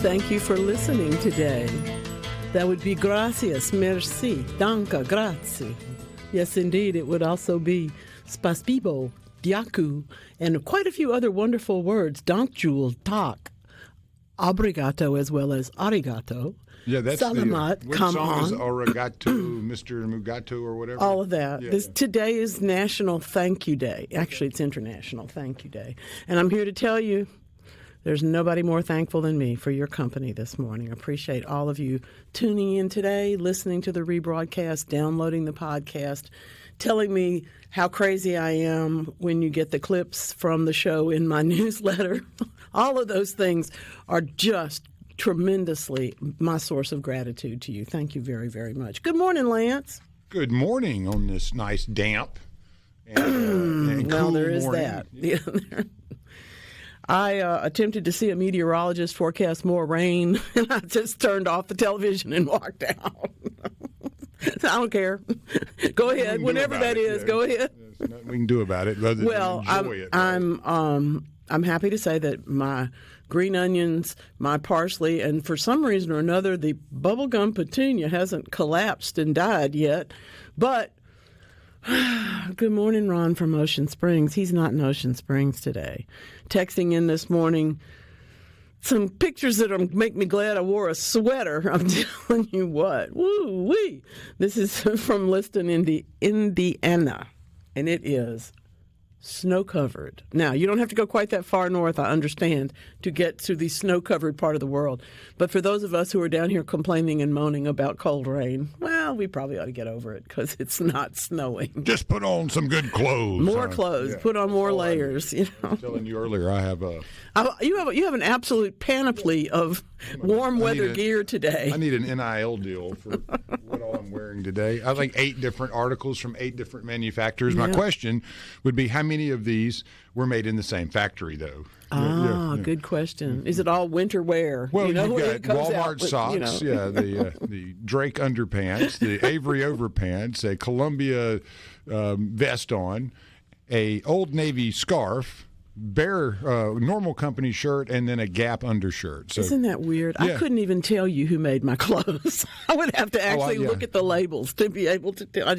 Thank you for listening today. That would be gracias, merci, danke, grazie. Yes, indeed, it would also be spasibo, diaku, and quite a few other wonderful words. Dankjewel, tak, obrigado, as well as arigato. Yeah, that's Salamat, what come song on. is Arigato, Mr. Mugato, or whatever? All of that. Yeah. Today is National Thank You Day. Actually, it's International Thank You Day. And I'm here to tell you, there's nobody more thankful than me for your company this morning. I appreciate all of you tuning in today, listening to the rebroadcast, downloading the podcast, telling me how crazy I am when you get the clips from the show in my newsletter. All of those things are just tremendously my source of gratitude to you. Thank you very, very much. Good morning, Lance. Good morning on this nice damp and Well, cool there is morning. that. Yeah. I attempted to see a meteorologist forecast more rain, and I just turned off the television and walked out. I don't care. Go ahead. Whenever that is, go ahead. There's nothing we can do about it rather than enjoy it. I'm happy to say that my green onions, my parsley, and for some reason or another, the bubblegum petunia hasn't collapsed and died yet. But good morning, Ron from Ocean Springs. He's not in Ocean Springs today. Texting in this morning some pictures that'll make me glad I wore a sweater. I'm telling you what. Woo-wee. This is from Liston, Indiana, and it is snow-covered. Now, you don't have to go quite that far north, I understand, to get to the snow-covered part of the world. But for those of us who are down here complaining and moaning about cold rain, well, we probably ought to get over it because it's not snowing. Just put on some good clothes. More clothes. Yeah. Put on more layers. You know. I was telling you earlier, I have a... You have an absolute panoply of warm weather gear today. I need an NIL deal for what all I'm wearing today. I have like 8 different articles from 8 different manufacturers. My question would be, how many of these were made in the same factory, though? Good question. Is it all winter wear? Well, you know, you've got Walmart socks, the Drake underpants, the Avery overpants, a Columbia vest on, a Old Navy scarf, Bear normal company shirt, and then a Gap undershirt. So, isn't that weird? Yeah. I couldn't even tell you who made my clothes. I would have to actually look at the labels to be able to tell. I'm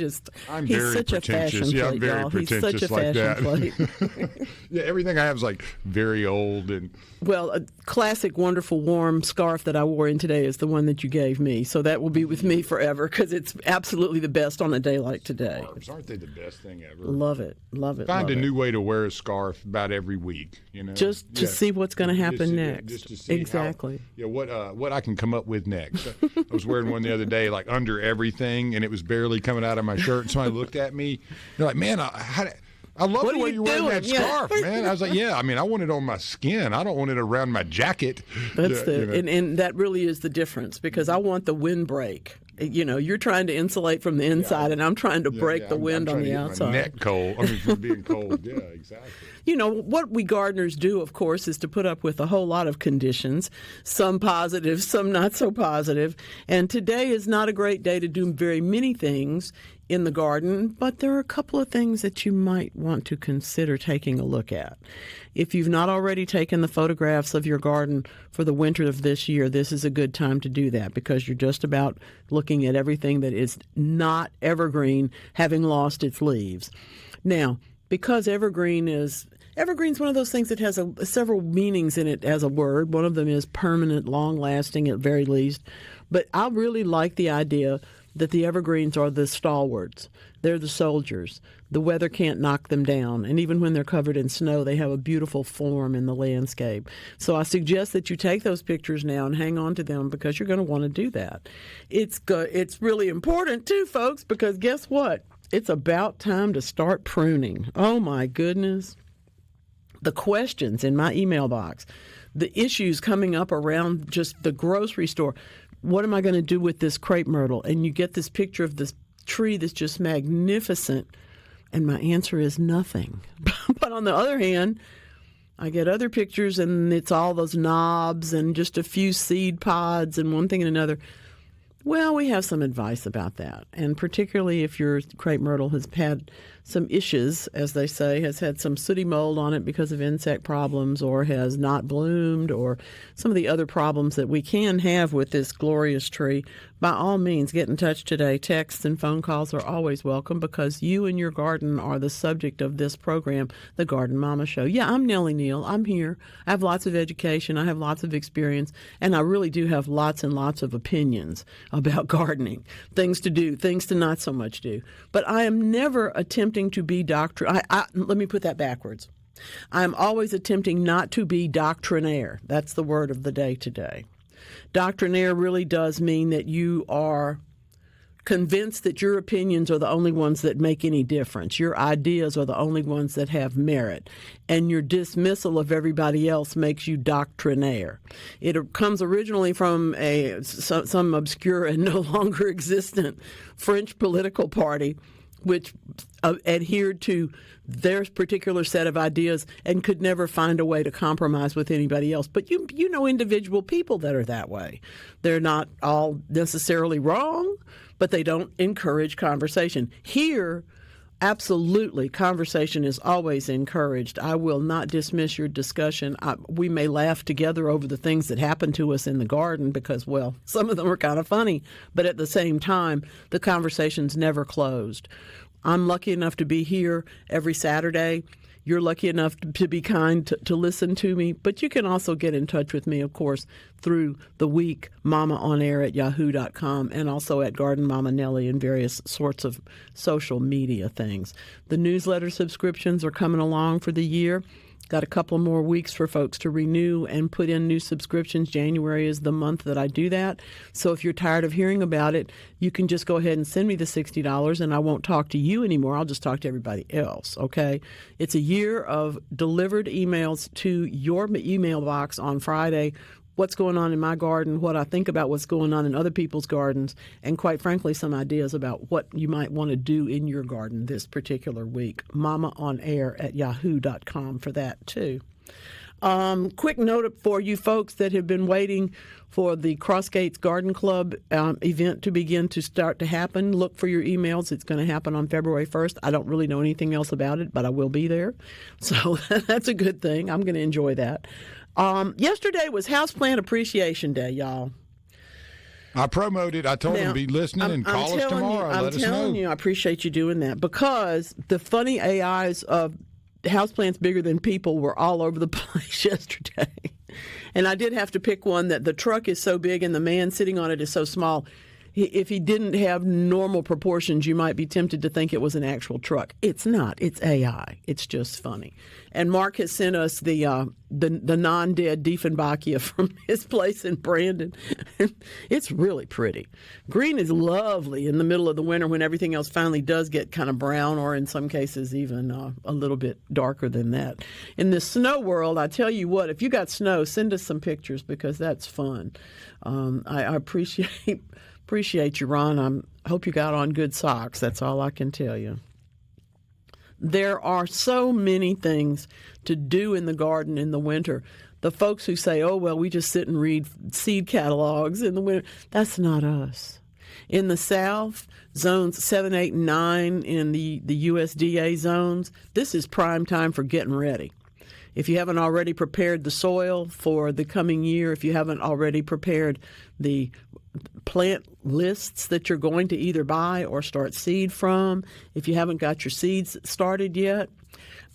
he's very such pretentious. A fashion plate, I'm very y'all. pretentious He's such a like fashion that. plate. Yeah, everything I have is like very old and. Well, a classic, wonderful, warm scarf that I wore in today is the one that you gave me. So that will be with me forever because it's absolutely the best on a day like today. Scarves, aren't they the best thing ever? Love it. Love it. Find love a it. new way to wear a scarf about every week, you know? Just to see what's going to happen next. Just to see exactly. What I can come up with next. I was wearing one the other day, like under everything, and it was barely coming out of my shirt. And somebody looked at me. They're like, "Man, I love the way you're wearing that scarf, man." I was like, "Yeah, I mean, I want it on my skin. I don't want it around my jacket." That's and that really is the difference because I want the windbreak. You know, you're trying to insulate from the inside, and I'm trying to break the wind on the outside. My neck cold. I mean, from being cold. Yeah, exactly. You know, what we gardeners do, of course, is to put up with a whole lot of conditions, some positive, some not so positive. And today is not a great day to do very many things in the garden, but there are a couple of things that you might want to consider taking a look at. If you've not already taken the photographs of your garden for the winter of this year, this is a good time to do that because you're just about looking at everything that is not evergreen having lost its leaves. Now, because evergreen's one of those things that has several meanings in it as a word. One of them is permanent, long-lasting at very least. But I really like the idea that the evergreens are the stalwarts. They're the soldiers. The weather can't knock them down. And even when they're covered in snow, they have a beautiful form in the landscape. So I suggest that you take those pictures now and hang on to them because you're going to want to do that. It's really important, too, folks, because guess what? It's about time to start pruning. Oh, my goodness. The questions in my email box, the issues coming up around just the grocery store. What am I going to do with this crepe myrtle? And you get this picture of this tree that's just magnificent. And my answer is nothing. But on the other hand, I get other pictures and it's all those knobs and just a few seed pods and one thing and another. Well, we have some advice about that, and particularly if your crepe myrtle has had some issues, as they say, has had some sooty mold on it because of insect problems, or has not bloomed, or some of the other problems that we can have with this glorious tree, by all means, get in touch today. Texts and phone calls are always welcome, because you and your garden are the subject of this program, The Garden Mama Show. Yeah, I'm Nellie Neal. I'm here. I have lots of education. I have lots of experience, and I really do have lots and lots of opinions about gardening, things to do, things to not so much do. But I am never attempting to be let me put that backwards. I'm always attempting not to be doctrinaire. That's the word of the day today. Doctrinaire really does mean that you are convinced that your opinions are the only ones that make any difference. Your ideas are the only ones that have merit. And your dismissal of everybody else makes you doctrinaire. It comes originally from some obscure and no longer existent French political party, which adhered to their particular set of ideas and could never find a way to compromise with anybody else. But you know individual people that are that way. They're not all necessarily wrong, but they don't encourage conversation. Here, absolutely, conversation is always encouraged. I will not dismiss your discussion. We may laugh together over the things that happen to us in the garden because, well, some of them are kind of funny, but at the same time, the conversation's never closed. I'm lucky enough to be here every Saturday. You're lucky enough to be kind to listen to me, but you can also get in touch with me, of course, through the week, mamaonair@yahoo.com, and also at Garden Mama Nellie and various sorts of social media things. The newsletter subscriptions are coming along for the year. Got a couple more weeks for folks to renew and put in new subscriptions. January is the month that I do that. So if you're tired of hearing about it, you can just go ahead and send me the $60 and I won't talk to you anymore. I'll just talk to everybody else, okay? It's a year of delivered emails to your email box on Friday. What's going on in my garden, what I think about what's going on in other people's gardens, and quite frankly, some ideas about what you might want to do in your garden this particular week. mamaonair@yahoo.com for that, too. Quick note for you folks that have been waiting for the Crossgates Garden Club event to start to happen. Look for your emails. It's going to happen on February 1st. I don't really know anything else about it, but I will be there. So that's a good thing. I'm going to enjoy that. Yesterday was Houseplant Appreciation Day, y'all. I promoted. I told them to be listening and call us tomorrow. Let us know. I'm telling you, I appreciate you doing that, because the funny AIs of houseplants bigger than people were all over the place yesterday. And I did have to pick one that the truck is so big and the man sitting on it is so small. If he didn't have normal proportions, you might be tempted to think it was an actual truck. It's not. It's AI. It's just funny. And Mark has sent us the non-dead Diefenbachia from his place in Brandon. It's really pretty. Green is lovely in the middle of the winter when everything else finally does get kind of brown, or in some cases even a little bit darker than that. In the snow world, I tell you what, if you got snow, send us some pictures, because that's fun. I appreciate you, Ron. I hope you got on good socks. That's all I can tell you. There are so many things to do in the garden in the winter. The folks who say, oh, well, we just sit and read seed catalogs in the winter, that's not us. In the South, zones 7, 8, and 9 in the USDA zones, this is prime time for getting ready. If you haven't already prepared the soil for the coming year, if you haven't already prepared the plant lists that you're going to either buy or start seed from, if you haven't got your seeds started yet,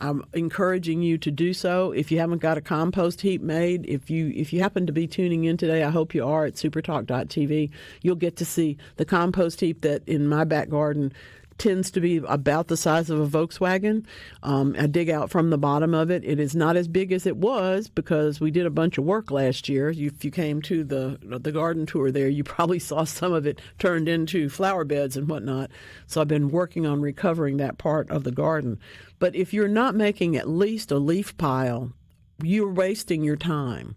I'm encouraging you to do so. If you haven't got a compost heap made, if you happen to be tuning in today, I hope you are at supertalk.tv, you'll get to see the compost heap that in my back garden tends to be about the size of a Volkswagen. I dig out from the bottom of it. It is not as big as it was because we did a bunch of work last year. If you came to the garden tour there, you probably saw some of it turned into flower beds and whatnot. So I've been working on recovering that part of the garden. But if you're not making at least a leaf pile, you're wasting your time.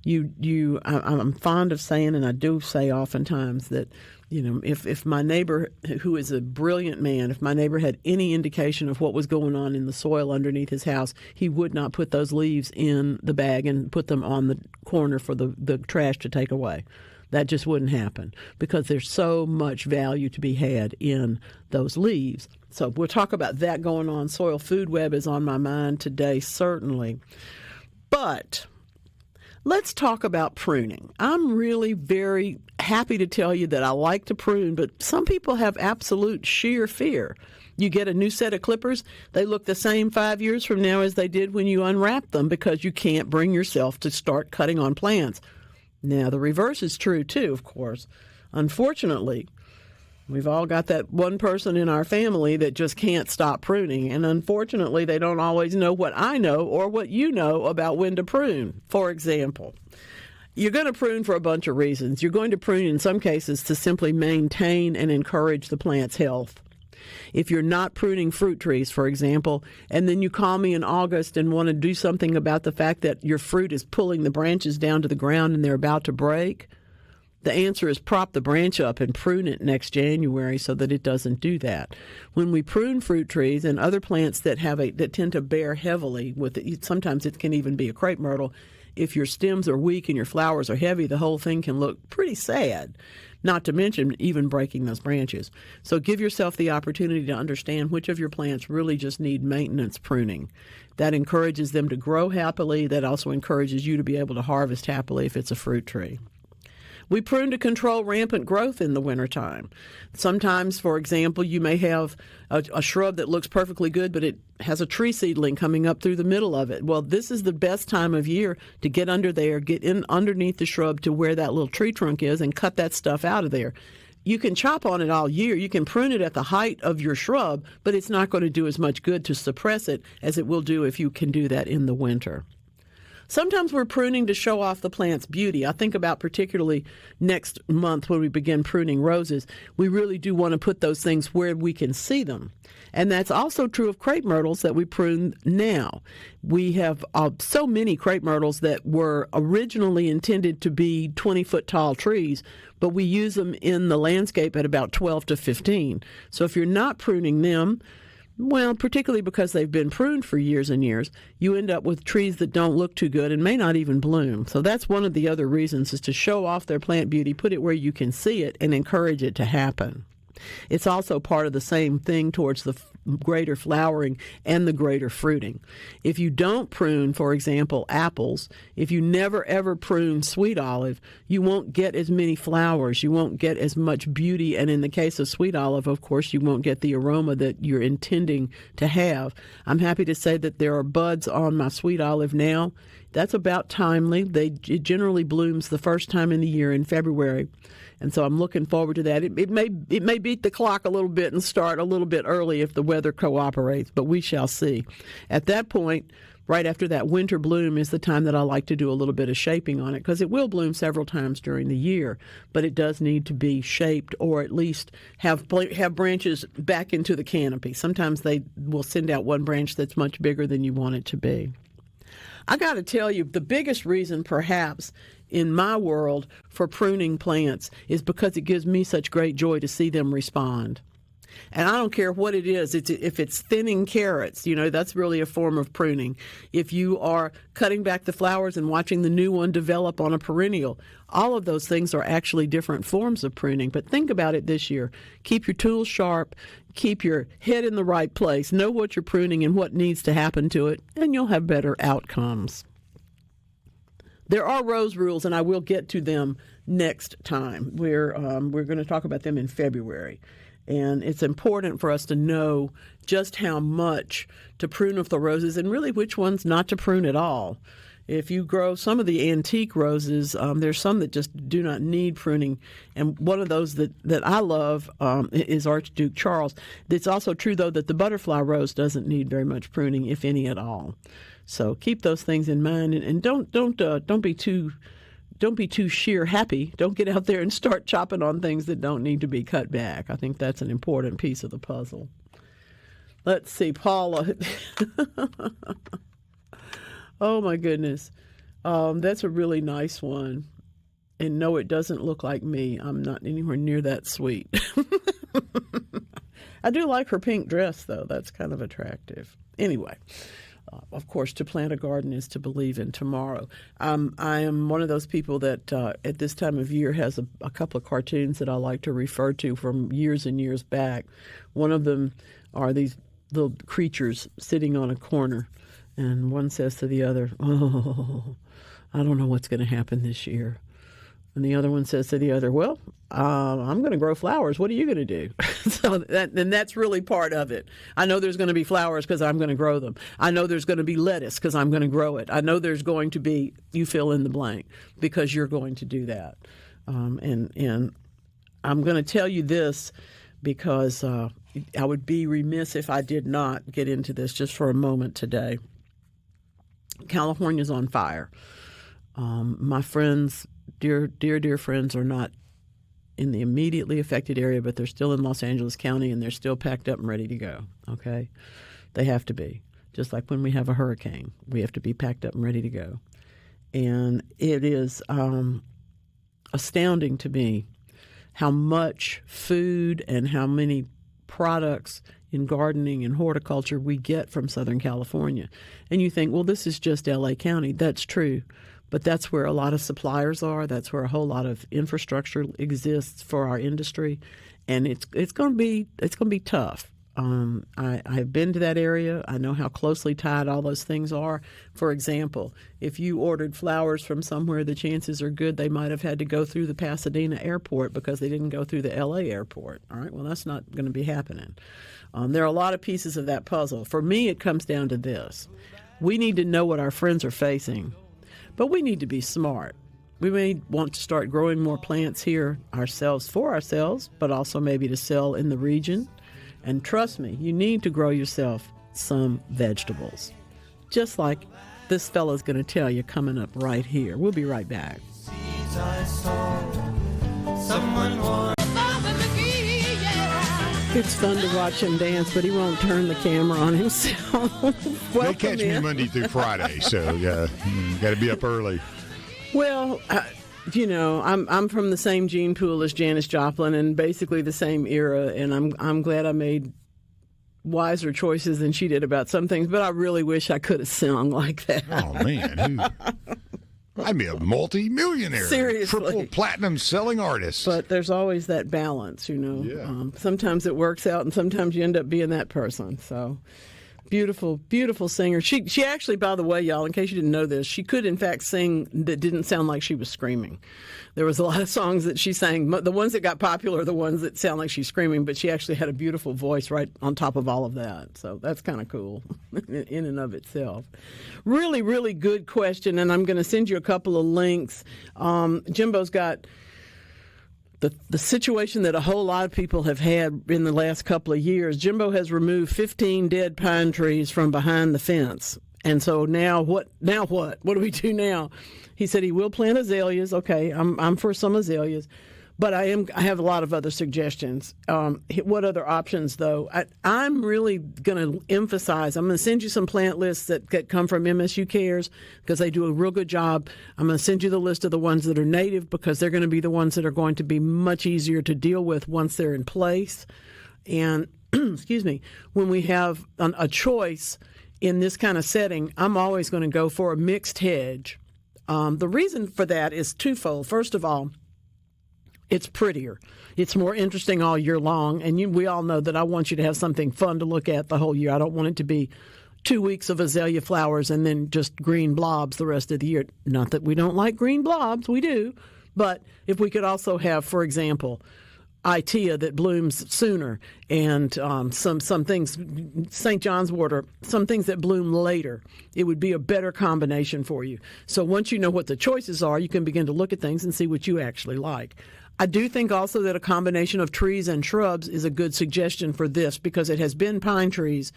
I'm fond of saying, and I do say oftentimes, that if my neighbor, who is a brilliant man, if my neighbor had any indication of what was going on in the soil underneath his house, he would not put those leaves in the bag and put them on the corner for the trash to take away. That just wouldn't happen because there's so much value to be had in those leaves. So we'll talk about that going on. Soil food web is on my mind today, certainly. But let's talk about pruning. I'm really very happy to tell you that I like to prune, but some people have absolute sheer fear. You get a new set of clippers, they look the same 5 years from now as they did when you unwrapped them because you can't bring yourself to start cutting on plants. Now, the reverse is true, too, of course. Unfortunately, we've all got that one person in our family that just can't stop pruning, and unfortunately, they don't always know what I know or what you know about when to prune. For example, you're going to prune for a bunch of reasons. You're going to prune in some cases to simply maintain and encourage the plant's health. If you're not pruning fruit trees, for example, and then you call me in August and want to do something about the fact that your fruit is pulling the branches down to the ground and they're about to break, the answer is prop the branch up and prune it next January so that it doesn't do that. When we prune fruit trees and other plants that tend to bear heavily with it, sometimes it can even be a crepe myrtle. If your stems are weak and your flowers are heavy, the whole thing can look pretty sad, not to mention even breaking those branches. So give yourself the opportunity to understand which of your plants really just need maintenance pruning. That encourages them to grow happily. That also encourages you to be able to harvest happily if it's a fruit tree. We prune to control rampant growth in the wintertime. Sometimes, for example, you may have a shrub that looks perfectly good, but it has a tree seedling coming up through the middle of it. Well, this is the best time of year to get under there, get in underneath the shrub to where that little tree trunk is and cut that stuff out of there. You can chop on it all year. You can prune it at the height of your shrub, but it's not going to do as much good to suppress it as it will do if you can do that in the winter. Sometimes we're pruning to show off the plant's beauty. I think about particularly next month when we begin pruning roses. We really do want to put those things where we can see them. And that's also true of crepe myrtles that we prune now. We have so many crepe myrtles that were originally intended to be 20-foot tall trees, but we use them in the landscape at about 12 to 15. So if you're not pruning them, well, particularly because they've been pruned for years and years, you end up with trees that don't look too good and may not even bloom. So that's one of the other reasons, is to show off their plant beauty, put it where you can see it, and encourage it to happen. It's also part of the same thing towards the greater flowering and the greater fruiting. If you don't prune, for example, apples, if you never ever prune sweet olive, you won't get as many flowers, you won't get as much beauty, and in the case of sweet olive, of course, you won't get the aroma that you're intending to have. I'm happy to say that there are buds on my sweet olive now. That's about timely. It generally blooms the first time in the year in February. And so I'm looking forward to that. It may beat the clock a little bit and start a little bit early if the weather cooperates, but we shall see. At that point, right after that winter bloom is the time that I like to do a little bit of shaping on it, because it will bloom several times during the year, but it does need to be shaped, or at least have branches back into the canopy. Sometimes they will send out one branch that's much bigger than you want it to be. I got to tell you, the biggest reason perhaps in my world for pruning plants is because it gives me such great joy to see them respond. And I don't care what it is. If it's thinning carrots, that's really a form of pruning. If you are cutting back the flowers and watching the new one develop on a perennial, all of those things are actually different forms of pruning. But think about it this year. Keep your tools sharp. Keep your head in the right place. Know what you're pruning and what needs to happen to it, and you'll have better outcomes. There are rose rules, and I will get to them next time. We're going to talk about them in February. And it's important for us to know just how much to prune of the roses and really which ones not to prune at all. If you grow some of the antique roses, there's some that just do not need pruning. And one of those that I love is Archduke Charles. It's also true, though, that the butterfly rose doesn't need very much pruning, if any at all. So keep those things in mind, and don't be too sheer happy. Don't get out there and start chopping on things that don't need to be cut back. I think that's an important piece of the puzzle. Let's see, Paula. Oh, my goodness. That's a really nice one. And no, it doesn't look like me. I'm not anywhere near that sweet. I do like her pink dress, though. That's kind of attractive. Anyway. of course, to plant a garden is to believe in tomorrow. I am one of those people that at this time of year has a couple of cartoons that I like to refer to from years and years back. One of them are these little creatures sitting on a corner, and one says to the other, "Oh, I don't know what's going to happen this year." And the other one says to the other, "Well, I'm going to grow flowers. What are you going to do?" So that's really part of it. I know there's going to be flowers because I'm going to grow them. I know there's going to be lettuce because I'm going to grow it. I know there's going to be, you fill in the blank, because you're going to do that. And I'm going to tell you this because I would be remiss if I did not get into this just for a moment today. California's on fire. My friends, dear friends, are not in the immediately affected area, but they're still in Los Angeles County, and they're still packed up and ready to go, okay? They have to be. Just like when we have a hurricane, we have to be packed up and ready to go. And it is astounding to me how much food and how many products in gardening and horticulture we get from Southern California. And you think, well, this is just L.A. County. That's true. But that's where a lot of suppliers are. That's where a whole lot of infrastructure exists for our industry, and it's going to be tough. I've been to that area. I know how closely tied all those things are. For example, if you ordered flowers from somewhere, the chances are good they might have had to go through the Pasadena airport because they didn't go through the L.A. airport. All right, well, that's not going to be happening. There are a lot of pieces of that puzzle. For me, it comes down to this: we need to know what our friends are facing. But we need to be smart. We may want to start growing more plants here ourselves for ourselves, but also maybe to sell in the region. And trust me, you need to grow yourself some vegetables. Just like this fella's going to tell you coming up right here. We'll be right back. It's fun to watch him dance, but he won't turn the camera on himself. They catch me Monday through Friday, so yeah, got to be up early. Well, I'm from the same gene pool as Janis Joplin, and basically the same era. And I'm glad I made wiser choices than she did about some things. But I really wish I could have sung like that. Oh man. I'd be a multi-millionaire, seriously, triple platinum selling artist. But there's always that balance, Yeah. Sometimes it works out, and sometimes you end up being that person. So, beautiful, beautiful singer. She actually, by the way, y'all, in case you didn't know this, she could in fact sing that didn't sound like she was screaming. There was a lot of songs that she sang. The ones that got popular are the ones that sound like she's screaming, but she actually had a beautiful voice right on top of all of that. So that's kind of cool in and of itself. Really, really good question, and I'm going to send you a couple of links. Jimbo's got the situation that a whole lot of people have had in the last couple of years. Jimbo has removed 15 dead pine trees from behind the fence. And so now what? What do we do now? He said he will plant azaleas. Okay, I'm for some azaleas, but I have a lot of other suggestions. What other options though? I'm really going to emphasize. I'm going to send you some plant lists that come from MSU Cares because they do a real good job. I'm going to send you the list of the ones that are native because they're going to be the ones that are going to be much easier to deal with once they're in place. And excuse me, when we have a choice in this kind of setting, I'm always going to go for a mixed hedge. The reason for that is twofold. First of all, it's prettier. It's more interesting all year long, and we all know that I want you to have something fun to look at the whole year. I don't want it to be 2 weeks of azalea flowers and then just green blobs the rest of the year. Not that we don't like green blobs, we do, but if we could also have, for example, Itea that blooms sooner, and some things, St. John's wort, or some things that bloom later. It would be a better combination for you. So once you know what the choices are, you can begin to look at things and see what you actually like. I do think also that a combination of trees and shrubs is a good suggestion for this because it has been pine trees.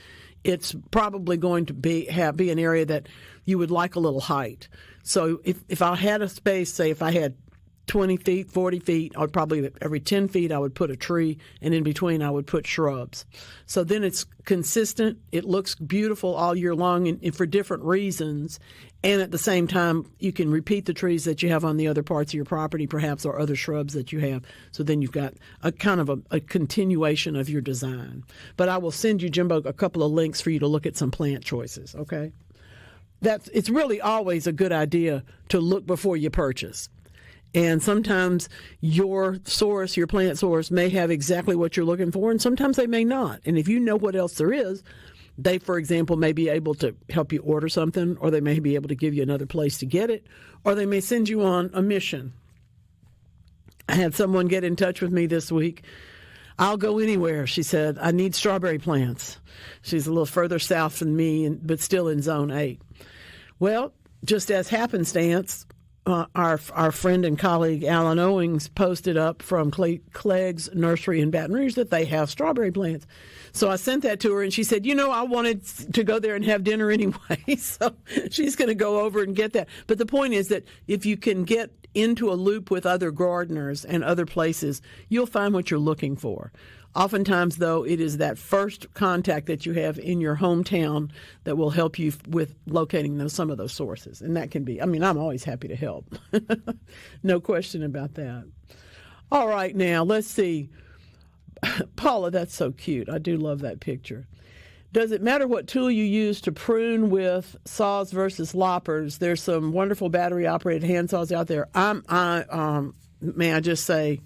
It's probably going to be an area that you would like a little height. So if I had a space, say if I had 20 feet, 40 feet, I would probably every 10 feet I would put a tree, and in between I would put shrubs. So then it's consistent. It looks beautiful all year long and for different reasons. And at the same time, you can repeat the trees that you have on the other parts of your property, perhaps, or other shrubs that you have. So then you've got a kind of a continuation of your design. But I will send you, Jimbo, a couple of links for you to look at some plant choices, okay? it's really always a good idea to look before you purchase. And sometimes your plant source may have exactly what you're looking for, and sometimes they may not. And if you know what else there is, they, for example, may be able to help you order something, or they may be able to give you another place to get it, or they may send you on a mission. I had someone get in touch with me this week. I'll go anywhere, she said. I need strawberry plants. She's a little further south than me, but still in Zone 8. Well, just as happenstance, our friend and colleague Alan Owings posted up from Clegg's Nursery in Baton Rouge that they have strawberry plants. So I sent that to her, and she said, I wanted to go there and have dinner anyway. So she's going to go over and get that. But the point is that if you can get into a loop with other gardeners and other places, you'll find what you're looking for. Oftentimes, though, it is that first contact that you have in your hometown that will help you with locating some of those sources. And that can be, I'm always happy to help. No question about that. All right, now, let's see. Paula, that's so cute. I do love that picture. Does it matter what tool you use to prune with saws versus loppers? There's some wonderful battery-operated hand saws out there. May I just say,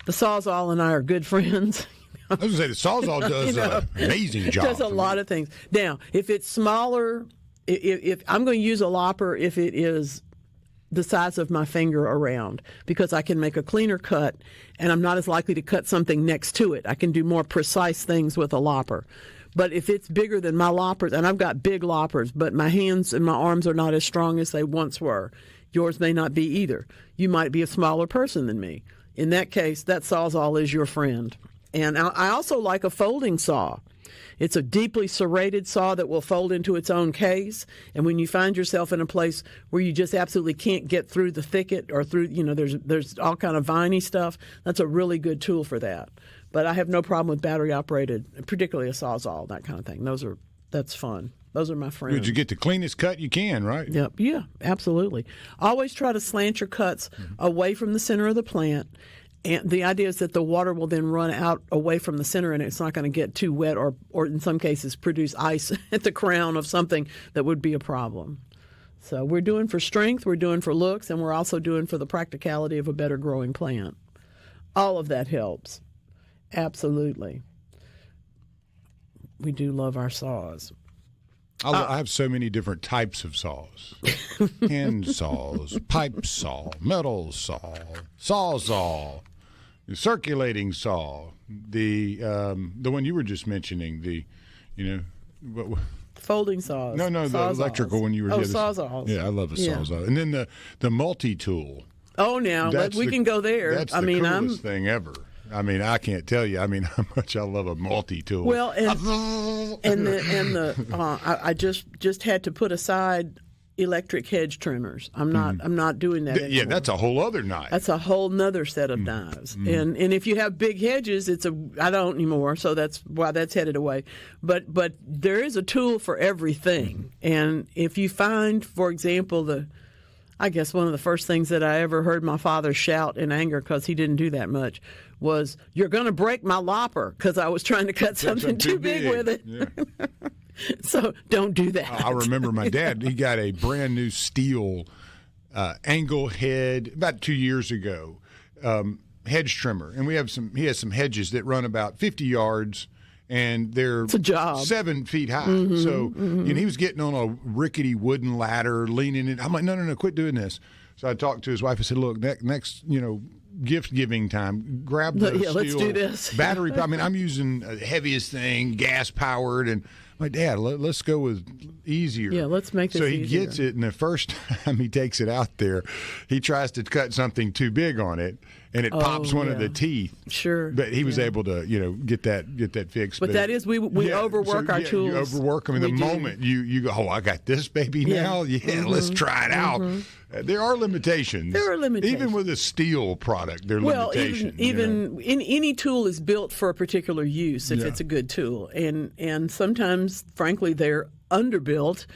the Sawzall and I are good friends. I was going to say, the Sawzall does an amazing job. Does a lot of things. Now, if it's smaller, if I'm going to use a lopper if it is the size of my finger around, because I can make a cleaner cut, and I'm not as likely to cut something next to it. I can do more precise things with a lopper. But if it's bigger than my loppers, and I've got big loppers, but my hands and my arms are not as strong as they once were, yours may not be either. You might be a smaller person than me. In that case, that Sawzall is your friend. And I also like a folding saw. It's a deeply serrated saw that will fold into its own case. And when you find yourself in a place where you just absolutely can't get through the thicket or through, there's all kind of viney stuff, that's a really good tool for that. But I have no problem with battery operated, particularly a Sawzall, that kind of thing. That's fun. Those are my friends. Did you get the cleanest cut you can, right? Yep. Yeah, absolutely. Always try to slant your cuts away from the center of the plant. And the idea is that the water will then run out away from the center, and it's not going to get too wet or in some cases produce ice at the crown of something that would be a problem. So we're doing for strength, we're doing for looks, and we're also doing for the practicality of a better growing plant. All of that helps. Absolutely. We do love our saws. I have so many different types of saws. Hand saws, pipe saw, metal saw, sawzall, the circulating saw, the one you were just mentioning, folding saws. No, the Sawzalls. Electrical one you were just. Sawzalls. Yeah, I love a sawzall. And then the multi-tool. Oh, now we can go there. That's the coolest thing ever. I can't tell you. How much I love a multi-tool. Well, I just had to put aside electric hedge trimmers. I'm not doing that anymore. Yeah, that's a whole other knife. That's a whole nother set of knives. And if you have big hedges, I don't anymore, so that's why that's headed away. But there is a tool for everything. And if you find, for example, I guess one of the first things that I ever heard my father shout in anger, because he didn't do that much, was, "You're going to break my lopper," because I was trying to cut something too big with it. Yeah. So don't do that. I remember my dad, he got a brand new steel angle head about 2 years ago, hedge trimmer. And he has some hedges that run about 50 yards. And they're 7 feet high. So he was getting on a rickety wooden ladder, leaning in. I'm like, no, quit doing this. So I talked to his wife. I said, look, next gift giving time, grab the steel let's do this. battery. I'm using the heaviest thing, gas powered, and I'm like, Dad, let's go with easier. Yeah, let's make this easier. So he gets it, and the first time he takes it out there, he tries to cut something too big on it, and it pops one of the teeth. Sure. But he was able to, get that fixed. But that is, we overwork our tools. You overwork them. The moment you go, I got this baby now. Yeah, let's try it out. There are limitations. Even with a steel product, there are limitations. Even any tool is built for a particular use if it's a good tool. And sometimes, frankly, they're underbuilt.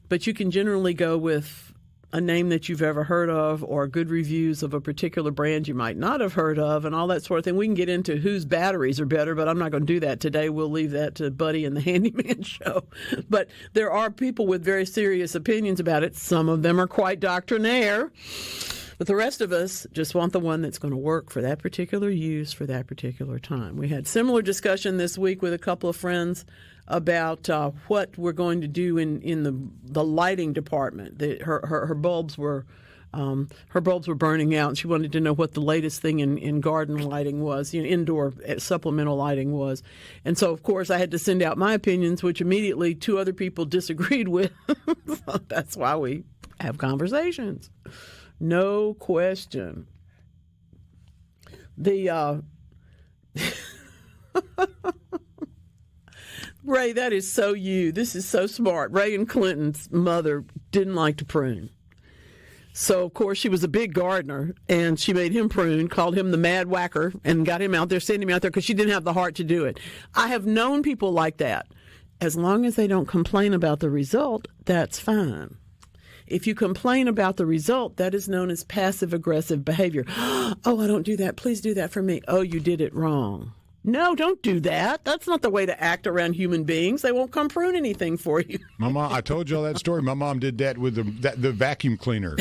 But you can generally go with a name that you've ever heard of or good reviews of a particular brand you might not have heard of and all that sort of thing. We can get into whose batteries are better, but I'm not going to do that today. We'll leave that to Buddy and the Handyman Show. But there are people with very serious opinions about it. Some of them are quite doctrinaire. But the rest of us just want the one that's going to work for that particular use for that particular time. We had similar discussion this week with a couple of friends about what we're going to do in the lighting department. Her bulbs were burning out, and she wanted to know what the latest thing in garden lighting was, indoor supplemental lighting was. And so, of course, I had to send out my opinions, which immediately two other people disagreed with. So that's why we have conversations. No question. Ray, that is so you. This is so smart. Ray and Clinton's mother didn't like to prune. So, of course, she was a big gardener, and she made him prune, called him the mad whacker, and got him out there, sent him out there because she didn't have the heart to do it. I have known people like that. As long as they don't complain about the result, that's fine. If you complain about the result, that is known as passive-aggressive behavior. Oh, I don't do that. Please do that for me. Oh, you did it wrong. No, don't do that. That's not the way to act around human beings. They won't come prune anything for you. My mom, I told y'all that story. My mom did that with the vacuum cleaner.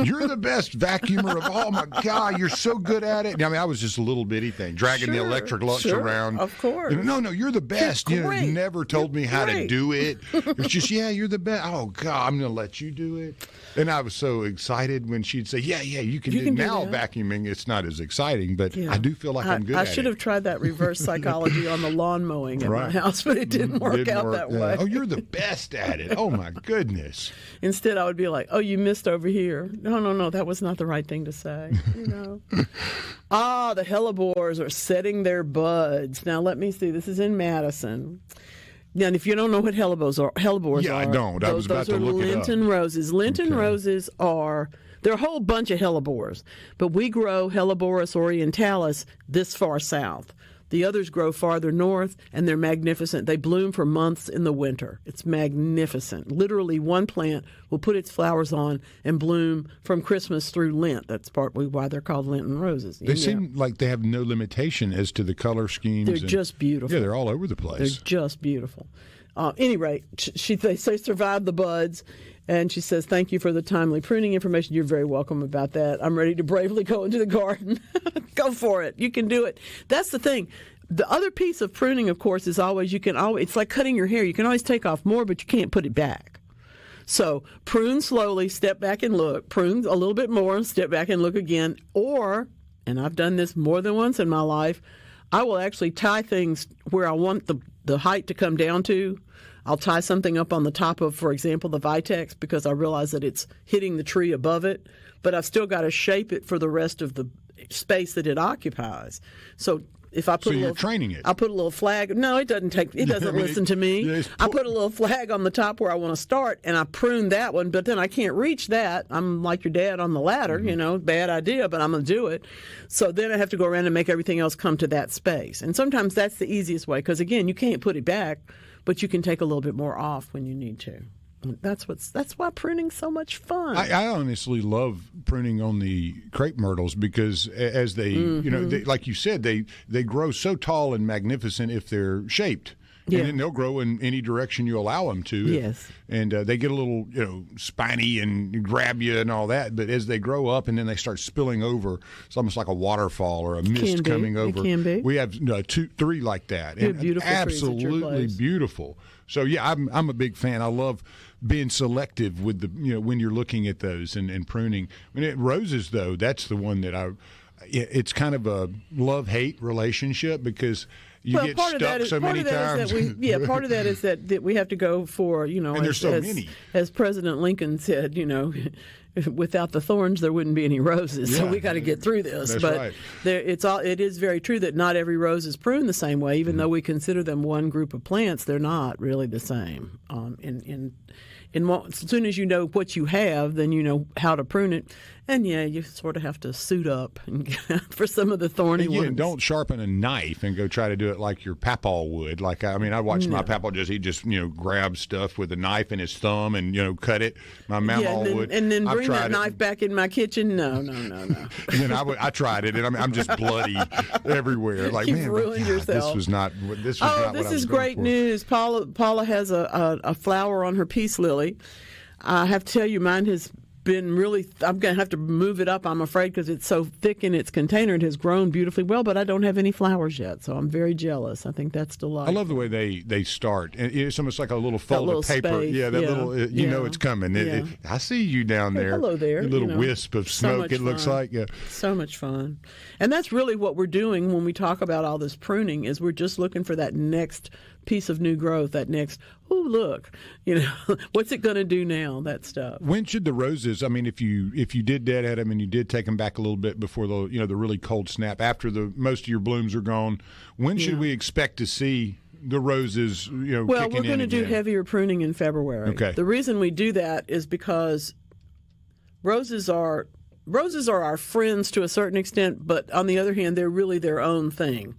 You're the best vacuumer of all. My God, you're so good at it. I mean, I was just a little bitty thing, dragging the electric lux around. Of course. No, you're the best. You never told me how to do it. It's just, you're the best. Oh, God, I'm going to let you do it. And I was so excited when she'd say, yeah, you can do it. Now vacuuming, it's not as exciting, but I do feel like I'm good at it. I should have tried that reverse psychology on the lawn mowing at my house, but it didn't work out that way. Oh, you're the best at it. Oh, my goodness. Instead, I would be like, oh, you missed over here. No, that was not the right thing to say. The hellebores are setting their buds. Now, let me see. This is in Madison. Now, and if you don't know what hellebores are, I don't. I was about to look it up. Those are Lenten roses. Lenten roses are... There are a whole bunch of hellebores, but we grow Helleborus orientalis this far south. The others grow farther north, and they're magnificent. They bloom for months in the winter. It's magnificent. Literally, one plant will put its flowers on and bloom from Christmas through Lent. That's partly why they're called Lenten roses. They seem like they have no limitation as to the color schemes. They're just beautiful. Yeah, they're all over the place. They're just beautiful. Any rate, they survived the buds. And she says, thank you for the timely pruning information. You're very welcome about that. I'm ready to bravely go into the garden. Go for it. You can do it. That's the thing. The other piece of pruning, of course, is always it's like cutting your hair. You can always take off more, but you can't put it back. So prune slowly, step back and look. Prune a little bit more, step back and look again. Or, and I've done this more than once in my life, I will actually tie things where I want the height to come down to. I'll tie something up on the top of, for example, the vitex because I realize that it's hitting the tree above it, but I've still got to shape it for the rest of the space that it occupies. So if I put you're training it. I'll put a little flag. No, it doesn't listen to me. I put a little flag on the top where I want to start, and I prune that one, but then I can't reach that. I'm like your dad on the ladder, bad idea, but I'm going to do it. So then I have to go around and make everything else come to that space. And sometimes that's the easiest way because, again, you can't put it back, but you can take a little bit more off when you need to. That's why pruning's so much fun. I honestly love pruning on the crepe myrtles because as they, they, like you said, they grow so tall and magnificent if they're shaped. Yeah. And then they'll grow in any direction you allow them to. Yes. And they get a little, spiny and grab you and all that. But as they grow up and then they start spilling over, it's almost like a waterfall or a mist coming over. It can be. We have 2, 3 like that. And beautiful absolutely beautiful. So, yeah, I'm a big fan. I love being selective with the, when you're looking at those and pruning. Roses, though, that's the one that it's kind of a love-hate relationship because you get stuck so many times. Part of that is that we have to go for, and there's so many. As President Lincoln said, without the thorns, there wouldn't be any roses. Yeah, so we got to get through this. That's but right. It is very true that not every rose is pruned the same way. Even though we consider them one group of plants, they're not really the same And as soon as you know what you have, then you know how to prune it. And yeah, you sort of have to suit up and for some of the thorny ones. And don't sharpen a knife and go try to do it like your papaw would. Like, I mean, I watched my papaw he just grab stuff with a knife in his thumb and cut it. My mamaw would. And then bring that knife back in my kitchen. No. And then I tried it, and I'm just bloody everywhere. Like, You've man, ruined yourself. This was not what this I was is great news. Paula has a flower on her peace lily. I have to tell you, mine has been really, I'm going to have to move it up, I'm afraid, because it's so thick in its container. It has grown beautifully well, but I don't have any flowers yet, so I'm very jealous. I think that's delightful. I love the way they start. It's almost like a little fold of paper. Space. Yeah, that little, you know it's coming. I see you down there. Hello there. A little wisp of smoke, it looks like. Yeah. So much fun. And that's really what we're doing when we talk about all this pruning, is we're just looking for that next piece of new growth, that next, look, what's it going to do now, that stuff. When should the roses, I mean, if you did deadhead them and you did take them back a little bit before the really cold snap, after most of your blooms are gone, when should we expect to see the roses, Well, kicking we're going to do heavier pruning in February. Okay. The reason we do that is because roses are our friends to a certain extent, but on the other hand, they're really their own thing.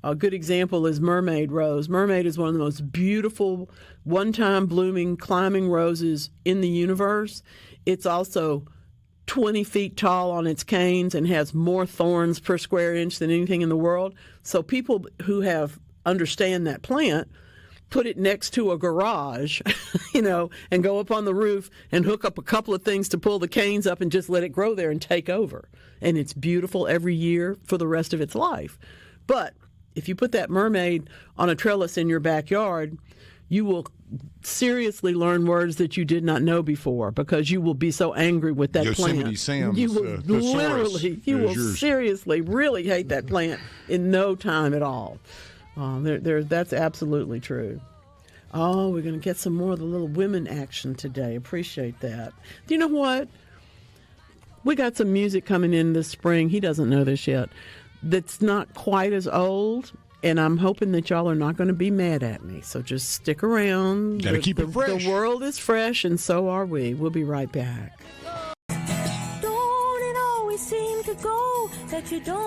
A good example is mermaid rose. Mermaid is one of the most beautiful, one-time blooming, climbing roses in the universe. It's also 20 feet tall on its canes and has more thorns per square inch than anything in the world. So people who understand that plant put it next to a garage, and go up on the roof and hook up a couple of things to pull the canes up and just let it grow there and take over. And it's beautiful every year for the rest of its life. But if you put that mermaid on a trellis in your backyard, you will seriously learn words that you did not know before, because you will be so angry with that Yosemite plant. Sam's, you will seriously really hate that plant in no time at all. That's absolutely true. Oh, we're going to get some more of the little women action today. Appreciate that. Do you know what? We got some music coming in this spring. He doesn't know this yet. That's not quite as old, and I'm hoping that y'all are not going to be mad at me. So just stick around. Got to keep it fresh. The world is fresh, and so are we. We'll be right back.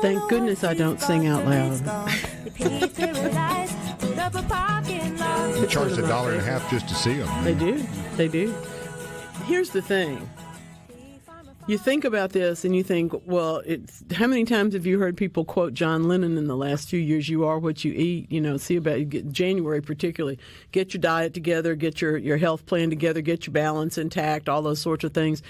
Thank goodness I don't sing out loud. They charge $1.50 just to see them. They do. Here's the thing. You think about this and you think, well, how many times have you heard people quote John Lennon in the last few years? You are what you eat. See about January particularly. Get your diet together, get your health plan together, get your balance intact, all those sorts of things.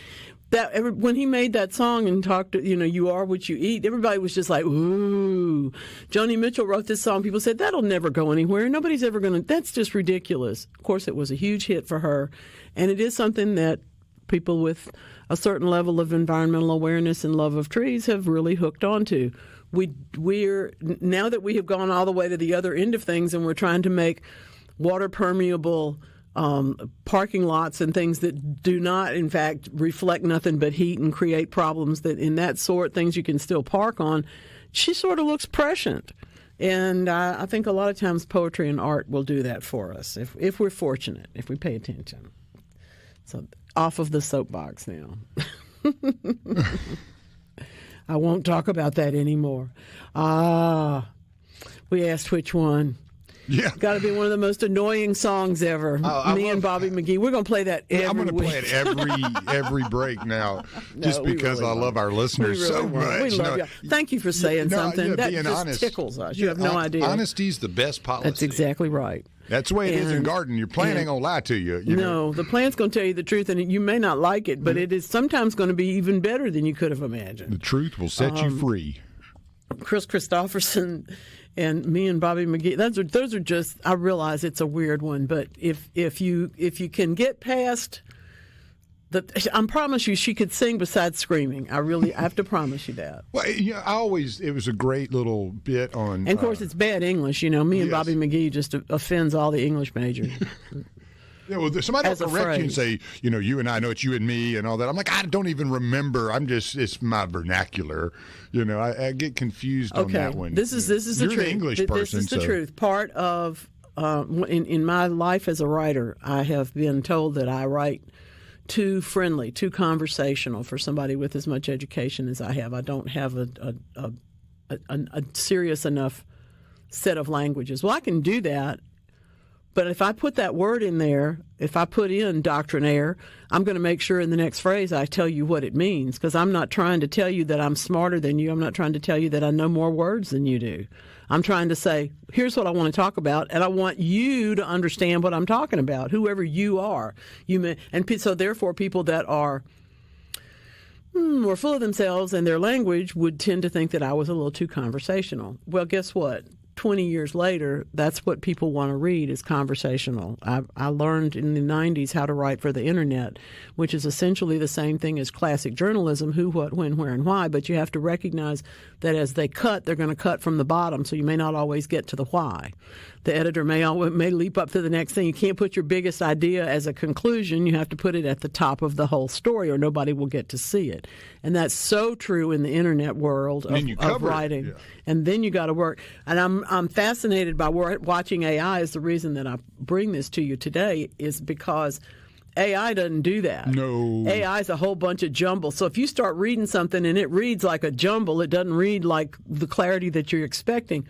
When he made that song and talked, you are what you eat, everybody was just like, ooh. Joni Mitchell wrote this song. People said, that'll never go anywhere. Nobody's ever going to, that's just ridiculous. Of course, it was a huge hit for her. And it is something that people with a certain level of environmental awareness and love of trees have really hooked onto. We're now that we have gone all the way to the other end of things and we're trying to make water permeable parking lots and things that do not, in fact, reflect nothing but heat and create problems that in that sort, things you can still park on, she sort of looks prescient. And I think a lot of times poetry and art will do that for us if we're fortunate, if we pay attention. So off of the soapbox now. I won't talk about that anymore. We asked which one. Yeah. Got to be one of the most annoying songs ever. Me and Bobby McGee. We're going to play that every I'm going to week. play it every break now, just because really I love our listeners so much. We love you. Thank you for saying something. That just honest. Tickles us. You have no idea. Honesty's the best policy. That's exactly right. That's the way it is in garden. Your plant ain't going to lie to you. No, the plant's going to tell you the truth, and you may not like it, but it is sometimes going to be even better than you could have imagined. The truth will set you free. Chris Christopherson and me and Bobby McGee, those are just, I realize it's a weird one, but if you can get past I promise you she could sing besides screaming. I have to promise you that. Well, it was a great little bit on. And of course, it's bad English. Me and Bobby McGee just offends all the English majors. Yeah, well, somebody will correct you and say, you and I know it's you and me and all that. I'm like, I don't even remember. It's my vernacular. I get confused on that one. This is the truth. You're the English person. This is the truth. Part of in my life as a writer, I have been told that I write too friendly, too conversational for somebody with as much education as I have. I don't have a serious enough set of languages. Well, I can do that, but if I put that word in there, if I put in doctrinaire, I'm going to make sure in the next phrase I tell you what it means, because I'm not trying to tell you that I'm smarter than you. I'm not trying to tell you that I know more words than you do. I'm trying to say, here's what I want to talk about, and I want you to understand what I'm talking about, whoever you are. So therefore, people that are more full of themselves and their language would tend to think that I was a little too conversational. Well, guess what? 20 years later, that's what people want to read is conversational. I learned in the 90s how to write for the internet, which is essentially the same thing as classic journalism, who, what, when, where, and why, but you have to recognize that as they cut, they're going to cut from the bottom, so you may not always get to the why. The editor may leap up to the next thing. You can't put your biggest idea as a conclusion. You have to put it at the top of the whole story, or nobody will get to see it. And that's so true in the internet world of writing. Yeah. And then you got to work. And I'm fascinated by watching AI. Is the reason that I bring this to you today is because AI doesn't do that. No. AI is a whole bunch of jumble. So if you start reading something and it reads like a jumble, it doesn't read like the clarity that you're expecting,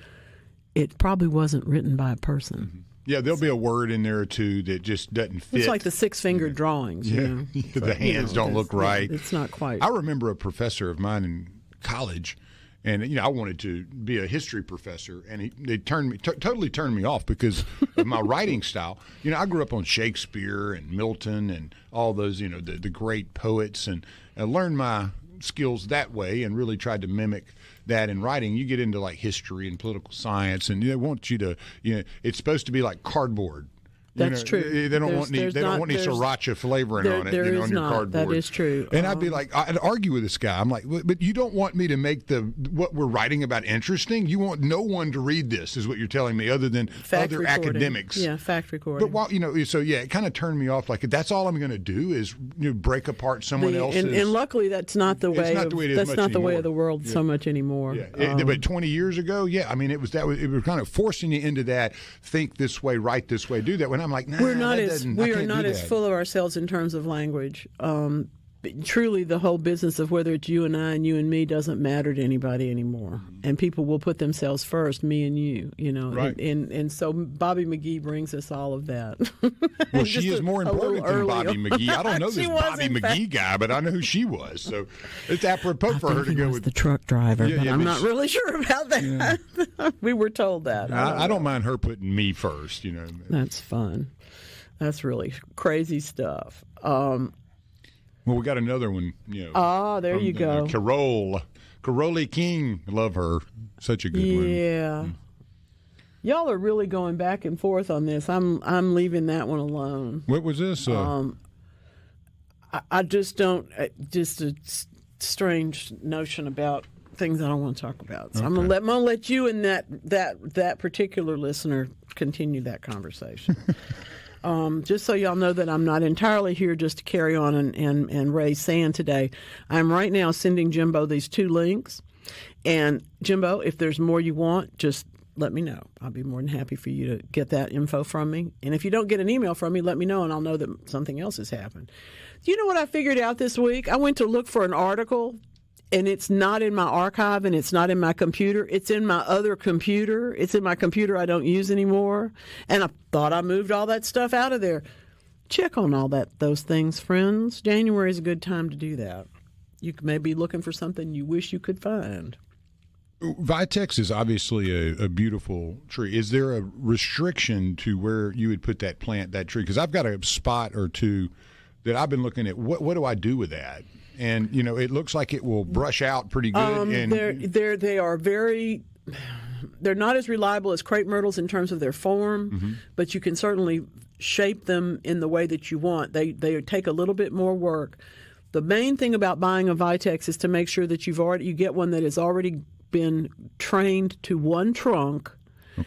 it probably wasn't written by a person. Mm-hmm. Yeah, there'll be a word in there or two that just doesn't fit. It's like the six-fingered drawings. Yeah. You know? The hands don't look right. It's not quite. I remember a professor of mine in college, and I wanted to be a history professor, and they totally turned me off because of my writing style. I grew up on Shakespeare and Milton and all those, the great poets, and I learned my skills that way and really tried to mimic that in writing. You get into like history and political science, and they want you to, it's supposed to be like cardboard. That's true. They don't want any sriracha flavoring on it on your cardboard. That is true. And I'd be like, I'd argue with this guy. I'm like, but you don't want me to make what we're writing about interesting. You want no one to read this, is what you're telling me, other than fact other recording. Academics. Yeah, fact recording. But it kind of turned me off. Like, that's all I'm going to do is break apart someone else's. And luckily, that's not the way. That's not the way of the world so much anymore. Yeah. But 20 years ago, it was kind of forcing you into that. Think this way, write this way, do that. When I'm like, nah, we are not as full of ourselves in terms of language. Truly, the whole business of whether it's you and I and you and me doesn't matter to anybody anymore. And people will put themselves first, me and you, Right. And so Bobby McGee brings us all of that. Well, she is more important than Bobby McGee. I don't know this Bobby McGee guy, but I know who she was. So it's apropos for her to go with the truck driver, but I'm not really sure about that. Yeah. We were told that. I don't mind her putting me first, That's fun. That's really crazy stuff. Well, we got another one, there you go. Carole King. Love her. Such a good one. Yeah. Y'all are really going back and forth on this. I'm leaving that one alone. What was this? I just don't. Just a strange notion about things I don't want to talk about. So okay. I'm gonna let you and that particular listener continue that conversation. Just so y'all know that I'm not entirely here just to carry on and raise sand today. I'm right now sending Jimbo these 2 links. And Jimbo, if there's more you want, just let me know. I'll be more than happy for you to get that info from me. And if you don't get an email from me, let me know and I'll know that something else has happened. Do you know what I figured out this week? I went to look for an article, and it's not in my archive and it's not in my computer. It's in my other computer. It's in my computer I don't use anymore. And I thought I moved all that stuff out of there. Check on those things, friends. January is a good time to do that. You may be looking for something you wish you could find. Vitex is obviously a beautiful tree. Is there a restriction to where you would put that tree? Because I've got a spot or two that I've been looking at. What do I do with that? And it looks like it will brush out pretty good. They are very. They're not as reliable as crepe myrtles in terms of their form, but you can certainly shape them in the way that you want. They take a little bit more work. The main thing about buying a Vitex is to make sure that you get one that has already been trained to one trunk,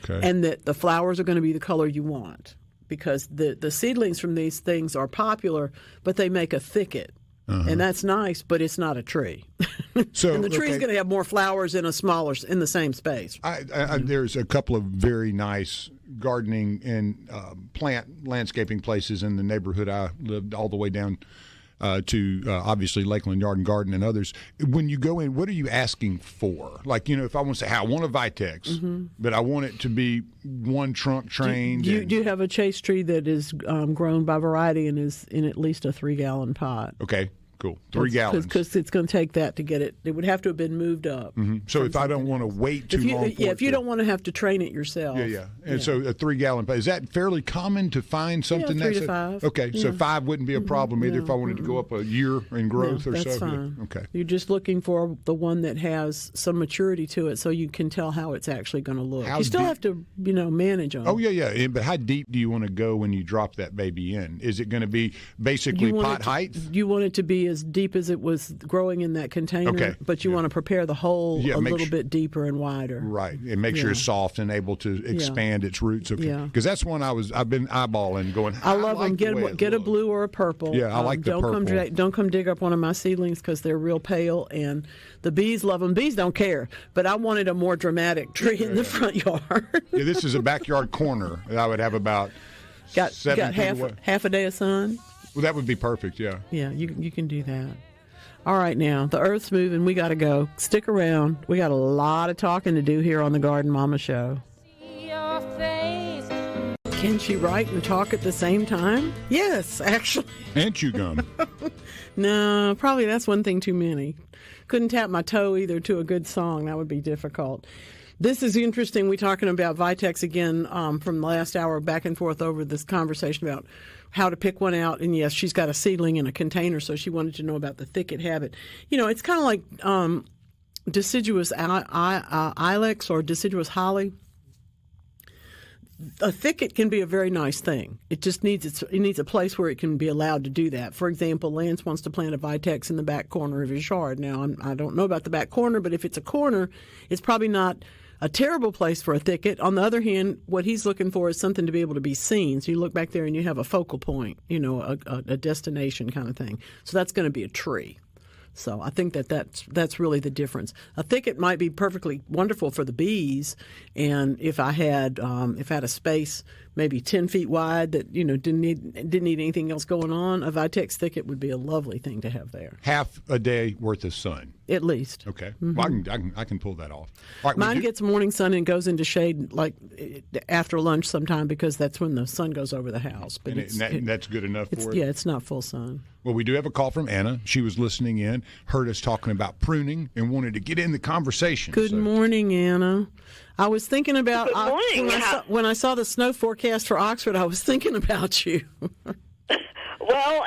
and that the flowers are going to be the color you want. Because the seedlings from these things are popular, but they make a thicket. And that's nice, but it's not a tree. So, and the tree's going to have more flowers in the same space. There's a couple of very nice gardening and plant landscaping places in the neighborhood I lived all the way down to obviously Lakeland Yard and Garden and others. When you go in, what are you asking for? Like, if I want to say, I want a Vitex, but I want it to be one trunk trained. Do you have a chase tree that is grown by variety and is in at least a 3-gallon pot? Okay. Cool. 3 gallons. Because it's going to take that to get it. It would have to have been moved up. So if I don't want to wait too long for if you don't want to have to train it yourself. And so a 3-gallon, is that fairly common to find something 3 to 5. Okay, so 5 wouldn't be a problem either if I wanted to go up a year in growth or so. That's fine. Yeah. Okay. You're just looking for the one that has some maturity to it so you can tell how it's actually going to look. You still have to, manage them. Oh, yeah. But how deep do you want to go when you drop that baby in? Is it going to be basically pot height? You want it to be as deep as it was growing in that container, but you want to prepare the hole a little bit deeper and wider. Right, and make sure it's soft and able to expand its roots. Okay, because that's one I've been eyeballing, going. I love them. Get a blue or a purple. Yeah, I like the purple. Don't come dig up one of my seedlings because they're real pale, and the bees love them. Bees don't care, but I wanted a more dramatic tree in the front yard. This is a backyard corner. I would have about got half a day of sun. Well, that would be perfect. Yeah. Yeah, you can do that. All right, now, the earth's moving. We got to go. Stick around. We got a lot of talking to do here on the Garden Mama Show. Can she write and talk at the same time? Yes, actually. And chew gum. No, probably that's one thing too many. Couldn't tap my toe either to a good song. That would be difficult. This is interesting. We're talking about Vitex again from the last hour, back and forth over this conversation about how to pick one out. And yes, she's got a seedling in a container, so she wanted to know about the thicket habit. It's kind of like deciduous ilex or deciduous holly. A thicket can be a very nice thing. It just needs a place where it can be allowed to do that. For example, Lance wants to plant a Vitex in the back corner of his yard. Now, I don't know about the back corner, but if it's a corner, it's probably not a terrible place for a thicket. On the other hand, what he's looking for is something to be able to be seen. So you look back there and you have a focal point, a destination kind of thing. So that's going to be a tree. So I think that's really the difference. A thicket might be perfectly wonderful for the bees, and if I had a space maybe 10 feet wide that didn't need anything else going on, a Vitex thicket would be a lovely thing to have there. Half a day worth of sun, at least. Okay, well, I can pull that off. All right, mine gets morning sun and goes into shade like after lunch sometime because that's when the sun goes over the house. But that's good enough for it. Yeah, it's not full sun. Well, we do have a call from Anna. She was listening in, heard us talking about pruning, and wanted to get in the conversation. Good morning, Anna. I was thinking about when I saw the snow forecast for Oxford. I was thinking about you. Well,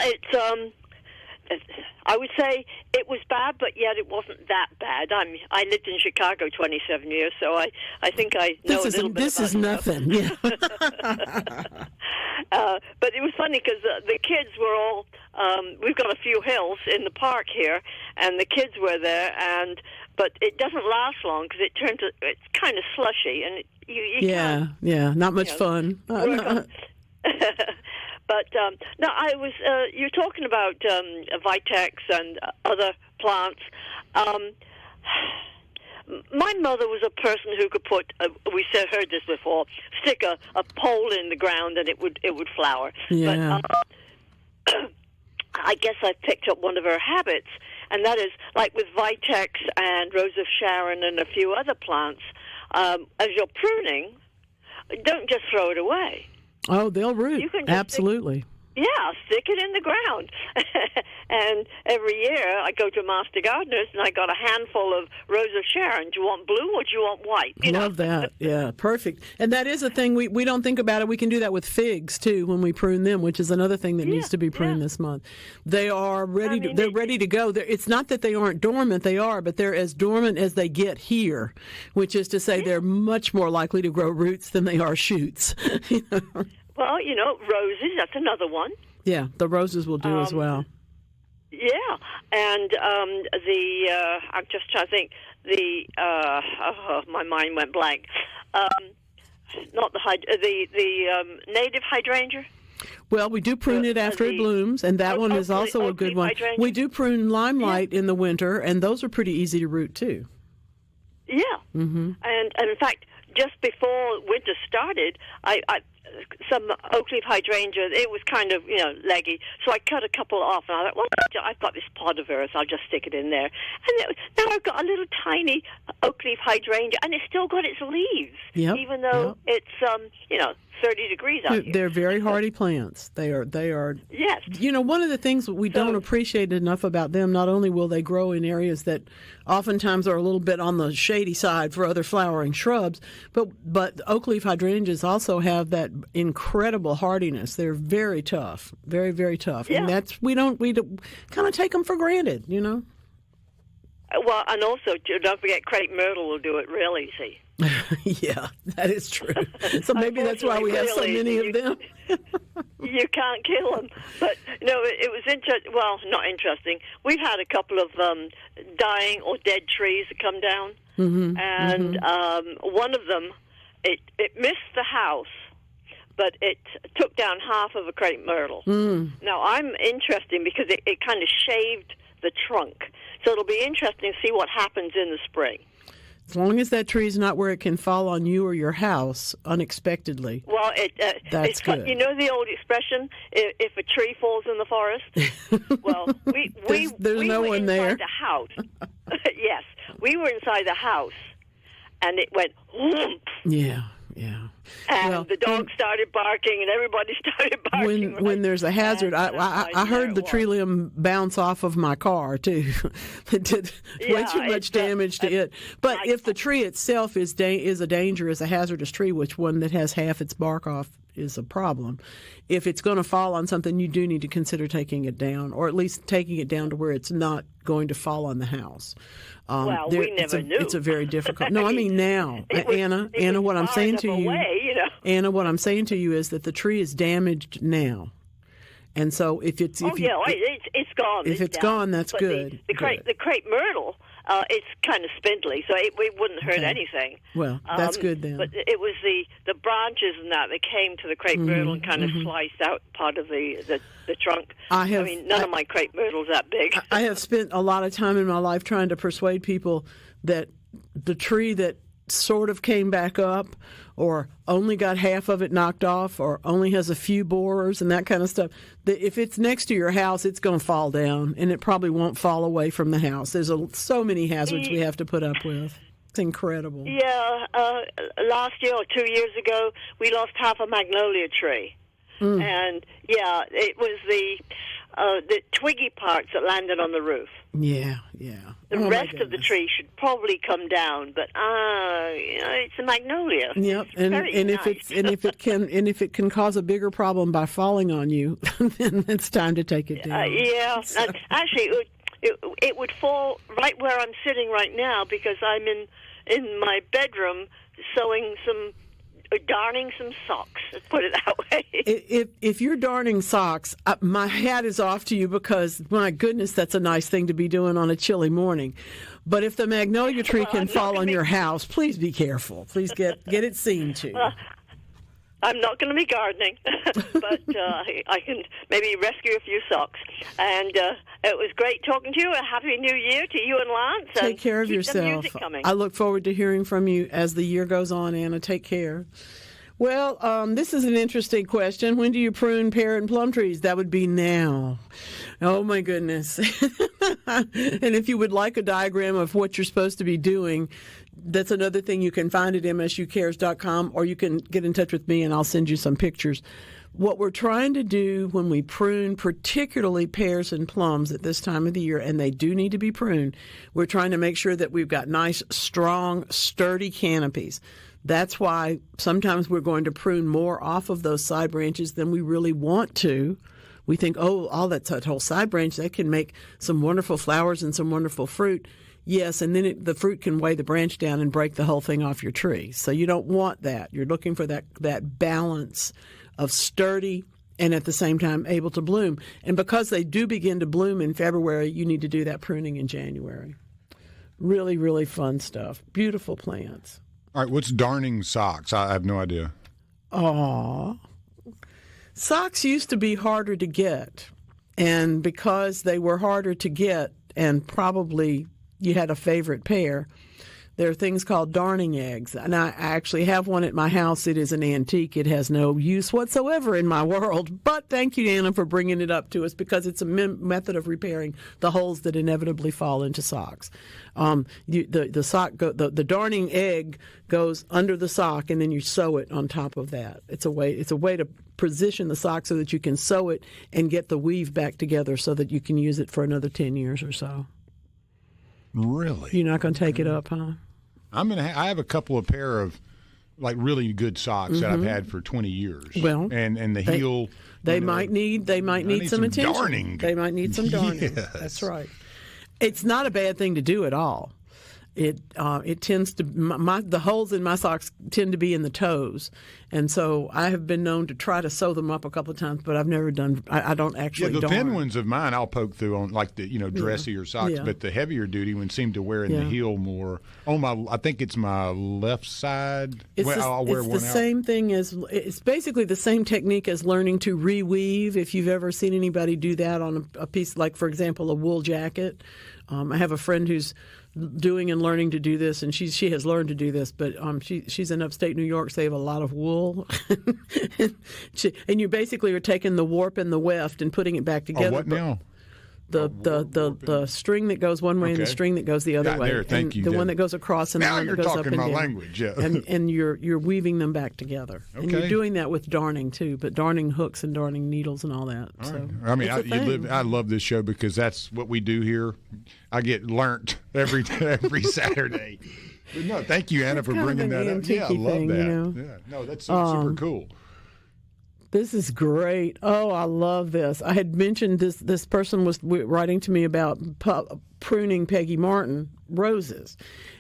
I would say it was bad, but yet it wasn't that bad. I lived in Chicago 27 years, so I think I know a little bit. This is nothing. Yeah. But it was funny because the kids were all. We've got a few hills in the park here, and the kids were there, but it doesn't last long because it's kind of slushy, and not much fun. But no, you're talking about Vitex and other plants. My mother was a person who could put. We heard this before. Stick a pole in the ground and it would flower. Yeah. But I guess I've picked up one of her habits, and that is like with Vitex and Rose of Sharon and a few other plants. As you're pruning, don't just throw it away. Oh, they'll root. Absolutely. Stick it in the ground. And every year I go to Master Gardeners and I got a handful of Rose of Sharon. Do you want blue or do you want white? Love that. Yeah, perfect. And that is a thing we don't think about it. We can do that with figs too when we prune them, which is another thing that needs to be pruned this month. They are ready. They're ready to go. It's not that they aren't dormant. They are, but they're as dormant as they get here, which is to say they're much more likely to grow roots than they are shoots. Well, roses, that's another one. Yeah, the roses will do as well. Yeah, and I'm just trying to think, my mind went blank. Not the native hydrangea? Well, we do prune it after it blooms, and that one is also a good one. Hydrangea? We do prune limelight in the winter, and those are pretty easy to root, too. Yeah, and in fact, just before winter started, I some oak leaf hydrangea, it was kind of, leggy, so I cut a couple off, and I thought, well, I've got this pot of earth, I'll just stick it in there. And now I've got a little tiny oak leaf hydrangea, and it's still got its leaves, even though it's, 30 degrees out here. They're very hardy plants. They are. Yes. One of the things we don't appreciate enough about them, not only will they grow in areas that oftentimes are a little bit on the shady side for other flowering shrubs, but oak leaf hydrangeas also have that incredible hardiness. They're very tough, very, very tough. Yeah. And we kind of take them for granted, Well, and also, don't forget, crepe myrtle will do it real easy. Yeah, that is true. So maybe that's why we have so many of them. You can't kill them. But, it was interesting. Well, not interesting. We've had a couple of dying or dead trees that come down. Mm-hmm, and one of them, it missed the house, but it took down half of a crepe myrtle. Mm. Now, I'm interested because it kind of shaved the trunk. So it'll be interesting to see what happens in the spring. As long as that tree is not where it can fall on you or your house unexpectedly. Well, that's good. You know the old expression, if a tree falls in the forest? Well, there's no one there. Inside the house. Yes, we were inside the house, and it went whoomp. Yeah. And the dog started barking, and everybody started barking. When there's a hazard, I heard the tree limb bounce off of my car, too. It did way too much damage to it. But if the tree itself is a danger, is a hazardous tree, which one that has half its bark off is a problem. If it's going to fall on something, you do need to consider taking it down, or at least taking it down to where it's not going to fall on the house. We never knew. It's a very difficult. No, I mean now, Anna. What I'm saying to you, Anna, what I'm saying to you is that the tree is damaged now, and so if it's it's gone. If it's gone, that's good. The crepe myrtle, it's kind of spindly, so it wouldn't hurt anything. Well, that's good then. But it was the branches and that came to the crepe myrtle and kind of sliced out part of the trunk. None of my crepe myrtles that big. I have spent a lot of time in my life trying to persuade people that the tree that sort of came back up, or only got half of it knocked off, or only has a few borers and that kind of stuff, that if it's next to your house, it's going to fall down, and it probably won't fall away from the house. There's so many hazards we have to put up with. It's incredible. Yeah, last year or 2 years ago, we lost half a magnolia tree. And, it was the twiggy parts that landed on the roof. Yeah. The rest of the tree should probably come down, but it's a magnolia. Yep, and nice. if it can cause a bigger problem by falling on you, then it's time to take it down. Actually, it would fall right where I'm sitting right now, because I'm in my bedroom darning some socks, let's put it that way. If you're darning socks, my hat is off to you, because, my goodness, that's a nice thing to be doing on a chilly morning. But if the magnolia tree can fall on your house, please be careful. Please get it seen to. I'm not going to be gardening, but I can maybe rescue a few socks. And it was great talking to you. A Happy New Year to you and Lance. Take care of yourself. The music coming. I look forward to hearing from you as the year goes on, Anna. Take care. Well, this is an interesting question. When do you prune pear and plum trees? That would be now. Oh, my goodness. And if you would like a diagram of what you're supposed to be doing, that's another thing you can find at msucares.com, or you can get in touch with me and I'll send you some pictures. What we're trying to do when we prune, particularly pears and plums at this time of the year, and they do need to be pruned, we're trying to make sure that we've got nice, strong, sturdy canopies. That's why sometimes we're going to prune more off of those side branches than we really want to. We think, that's that whole side branch, that can make some wonderful flowers and some wonderful fruit. Yes, and then the fruit can weigh the branch down and break the whole thing off your tree. So you don't want that. You're looking for that balance of sturdy and at the same time able to bloom. And because they do begin to bloom in February, you need to do that pruning in January. Really, really fun stuff. Beautiful plants. All right, what's darning socks? I have no idea. Aw. Socks used to be harder to get. And because they were harder to get, and probably you had a favorite pair, There are things called darning eggs, and I actually have one at my house. It is an antique. It has no use whatsoever in my world, but thank you, Anna, for bringing it up to us because it's a method of repairing the holes that inevitably fall into socks. The darning egg goes under the sock, and then you sew it on top of that. It's a way to position the sock so that you can sew it and get the weave back together so that you can use it for another 10 years or so. Really? You're not going to take it up, huh? I have a couple of pair of like really good socks that I've had for 20 years. Well, and the heel. They might need some attention. Darning. They might need some darning. Yes. That's right. It's not a bad thing to do at all. It tends to the holes in my socks tend to be in the toes, and so I have been known to try to sew them up a couple of times, but I've never done. I don't actually. Yeah, the darn. thin ones of mine I'll poke through on like the dressier socks, but the heavier duty ones seem to wear in the heel more. I think it's my left side. I'll wear one out. Same thing as it's basically the same technique as learning to reweave. If you've ever seen anybody do that on a piece, like for example, a wool jacket. I have a friend who's doing and learning to do this, and she has learned to do this, but she's in upstate New York, so they have a lot of wool. and you basically are taking the warp and the weft and putting it back together. Oh, what now? The string that goes one way and the string that goes the other way. There, thank you. The one that goes across and the one that goes up and down. Now you're talking my language, yeah. and you're weaving them back together. Okay. And you're doing that with darning too, but darning hooks and darning needles and all that. All so right. I mean, I love this show because that's what we do here. I get learnt every Saturday. But no, thank you, Anna, for bringing that up. Yeah, I love that. Yeah, no, that's super cool. This is great. Oh, I love this. I had mentioned this person was writing to me about pruning Peggy Martin roses.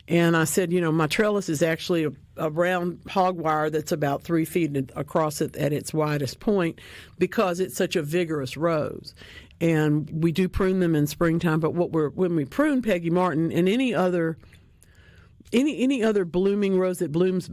And I said, my trellis is actually a round hog wire that's about 3 feet across it at its widest point because it's such a vigorous rose. And we do prune them in springtime, but when we prune Peggy Martin and any other blooming rose that blooms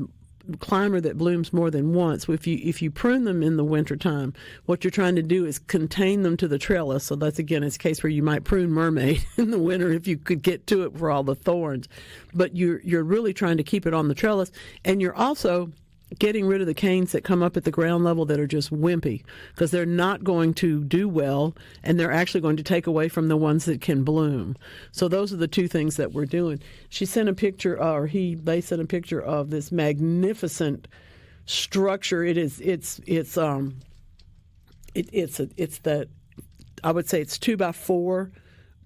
climber that blooms more than once, if you prune them in the wintertime, what you're trying to do is contain them to the trellis. So that's, again, it's a case where you might prune mermaid in the winter if you could get to it for all the thorns. But you're really trying to keep it on the trellis, and you're also getting rid of the canes that come up at the ground level that are just wimpy because they're not going to do well, and they're actually going to take away from the ones that can bloom. So those are the two things that we're doing. They sent a picture of this magnificent structure. I would say it's 2x4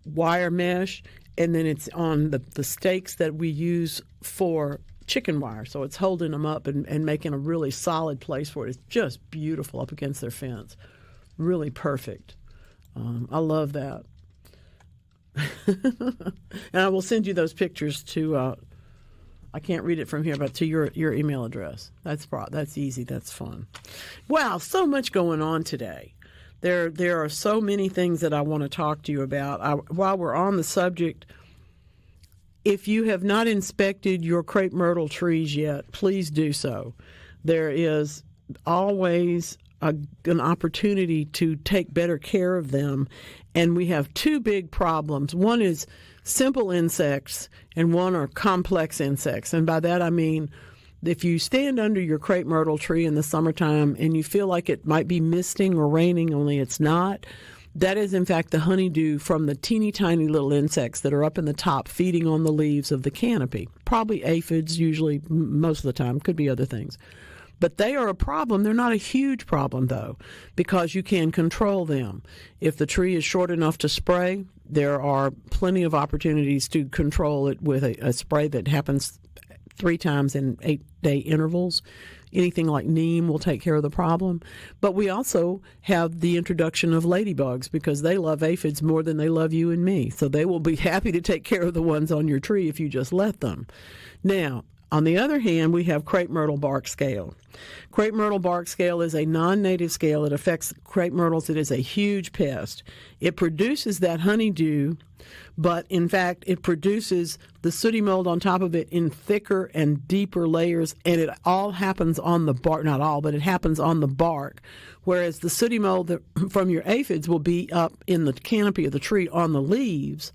wire mesh, and then it's on the stakes that we use for chicken wire, so it's holding them up and making a really solid place for it. It's just beautiful up against their fence. Really perfect. I love that. And I will send you those pictures to, I can't read it from here, but to your email address. That's easy. That's fun. Wow, so much going on today. There are so many things that I want to talk to you about. While we're on the subject, if you have not inspected your crepe myrtle trees yet, please do so. There is always an opportunity to take better care of them, and we have two big problems. One is simple insects, and one are complex insects. And by that I mean, if you stand under your crepe myrtle tree in the summertime and you feel like it might be misting or raining, only it's not, that is, in fact, the honeydew from the teeny tiny little insects that are up in the top feeding on the leaves of the canopy. Probably aphids, usually, most of the time. Could be other things. But they are a problem. They're not a huge problem, though, because you can control them. If the tree is short enough to spray, there are plenty of opportunities to control it with a spray that happens 3 times in 8-day intervals. Anything like neem will take care of the problem. But we also have the introduction of ladybugs because they love aphids more than they love you and me. So they will be happy to take care of the ones on your tree if you just let them. Now, on the other hand, we have crepe myrtle bark scale. Crepe myrtle bark scale is a non-native scale. It affects crepe myrtles. It is a huge pest. It produces that honeydew, but in fact, it produces the sooty mold on top of it in thicker and deeper layers, and it all happens on the bark. Not all, but it happens on the bark, whereas the sooty mold from your aphids will be up in the canopy of the tree on the leaves.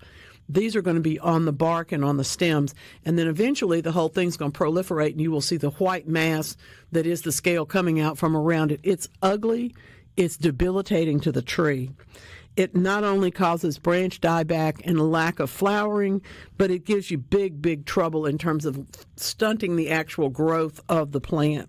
These are going to be on the bark and on the stems. And then eventually the whole thing's going to proliferate and you will see the white mass that is the scale coming out from around it. It's ugly. It's debilitating to the tree. It not only causes branch dieback and a lack of flowering, but it gives you big, big trouble in terms of stunting the actual growth of the plant.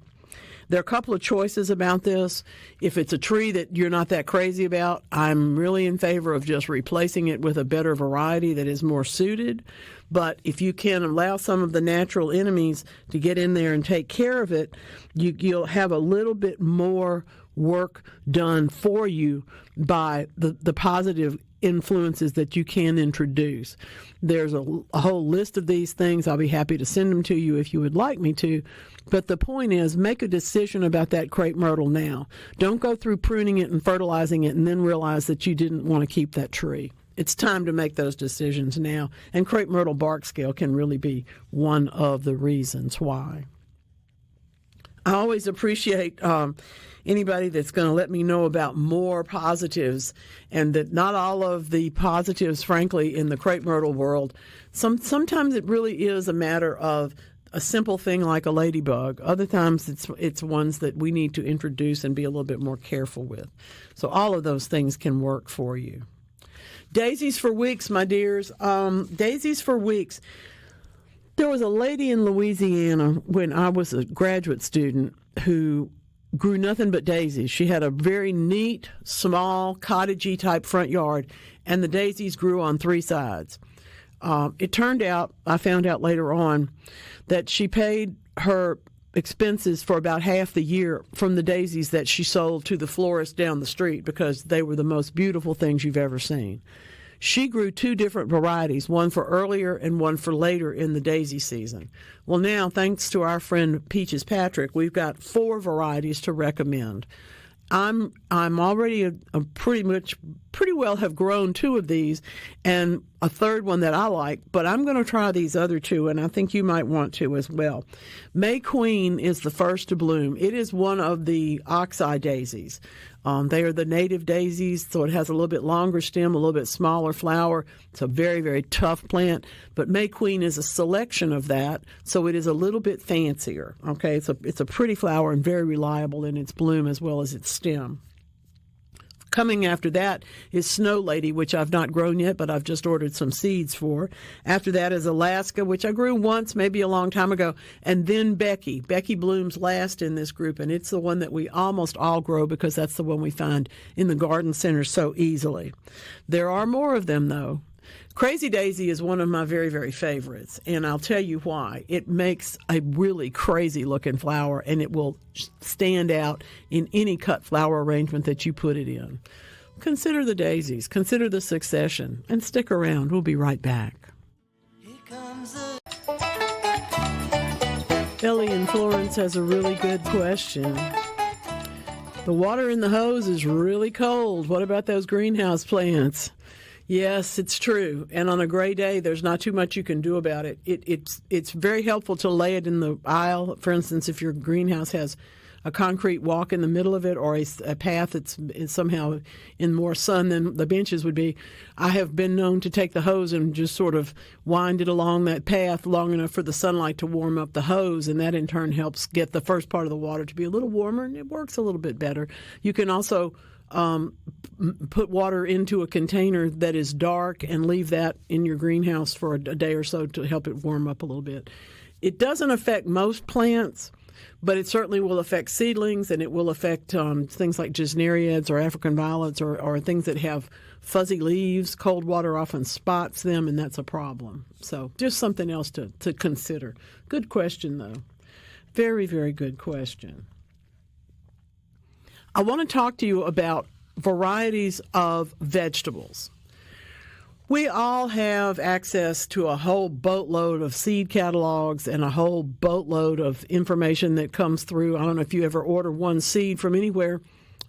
There are a couple of choices about this. If it's a tree that you're not that crazy about, I'm really in favor of just replacing it with a better variety that is more suited. But if you can allow some of the natural enemies to get in there and take care of it, you'll have a little bit more work done for you by the positive influences that you can introduce. There's a whole list of these things. I'll be happy to send them to you if you would like me to. But the point is, make a decision about that crepe myrtle now. Don't go through pruning it and fertilizing it and then realize that you didn't want to keep that tree. It's time to make those decisions now. And crepe myrtle bark scale can really be one of the reasons why. I always appreciate anybody that's going to let me know about more positives, and that not all of the positives, frankly, in the crepe myrtle world. Sometimes it really is a matter of a simple thing like a ladybug. Other times it's ones that we need to introduce and be a little bit more careful with. So all of those things can work for you. Daisies for weeks, my dears. Daisies for weeks. There was a lady in Louisiana when I was a graduate student who grew nothing but daisies. She had a very neat, small, cottagey type front yard, and the daisies grew on three sides. It turned out, I found out later on, that she paid her expenses for about half the year from the daisies that she sold to the florist down the street because they were the most beautiful things you've ever seen. She grew two different varieties, one for earlier and one for later in the daisy season. Well, now, thanks to our friend Peaches Patrick, we've got 4 varieties to recommend. I'm already pretty well have grown 2 of these and a third one that I like, but I'm going to try these other 2, and I think you might want to as well. May Queen is the first to bloom. It is one of the oxeye daisies. They are the native daisies, so it has a little bit longer stem, a little bit smaller flower. It's a very, very tough plant, but May Queen is a selection of that, so it is a little bit fancier. Okay, it's a pretty flower and very reliable in its bloom as well as its stem. Coming after that is Snow Lady, which I've not grown yet, but I've just ordered some seeds for. After that is Alaska, which I grew once, maybe a long time ago. And then Becky. Becky blooms last in this group, and it's the one that we almost all grow because that's the one we find in the garden center so easily. There are more of them, though. Crazy Daisy is one of my very, very favorites, and I'll tell you why. It makes a really crazy-looking flower, and it will stand out in any cut flower arrangement that you put it in. Consider the daisies, consider the succession, and stick around. We'll be right back. Ellie in Florence has a really good question. The water in the hose is really cold. What about those greenhouse plants? Yes, it's true. And on a gray day, there's not too much you can do about it. It's very helpful to lay it in the aisle. For instance, if your greenhouse has a concrete walk in the middle of it or a path that's somehow in more sun than the benches would be, I have been known to take the hose and just sort of wind it along that path long enough for the sunlight to warm up the hose, and that in turn helps get the first part of the water to be a little warmer, and it works a little bit better. You can also put water into a container that is dark and leave that in your greenhouse for a day or so to help it warm up a little bit. It doesn't affect most plants, but it certainly will affect seedlings, and it will affect things like gesneriads or African violets or things that have fuzzy leaves. Cold water often spots them, and that's a problem. So just something else to consider. Good question, though. Very, very good question. I want to talk to you about varieties of vegetables. We all have access to a whole boatload of seed catalogs and a whole boatload of information that comes through. I don't know if you ever order one seed from anywhere.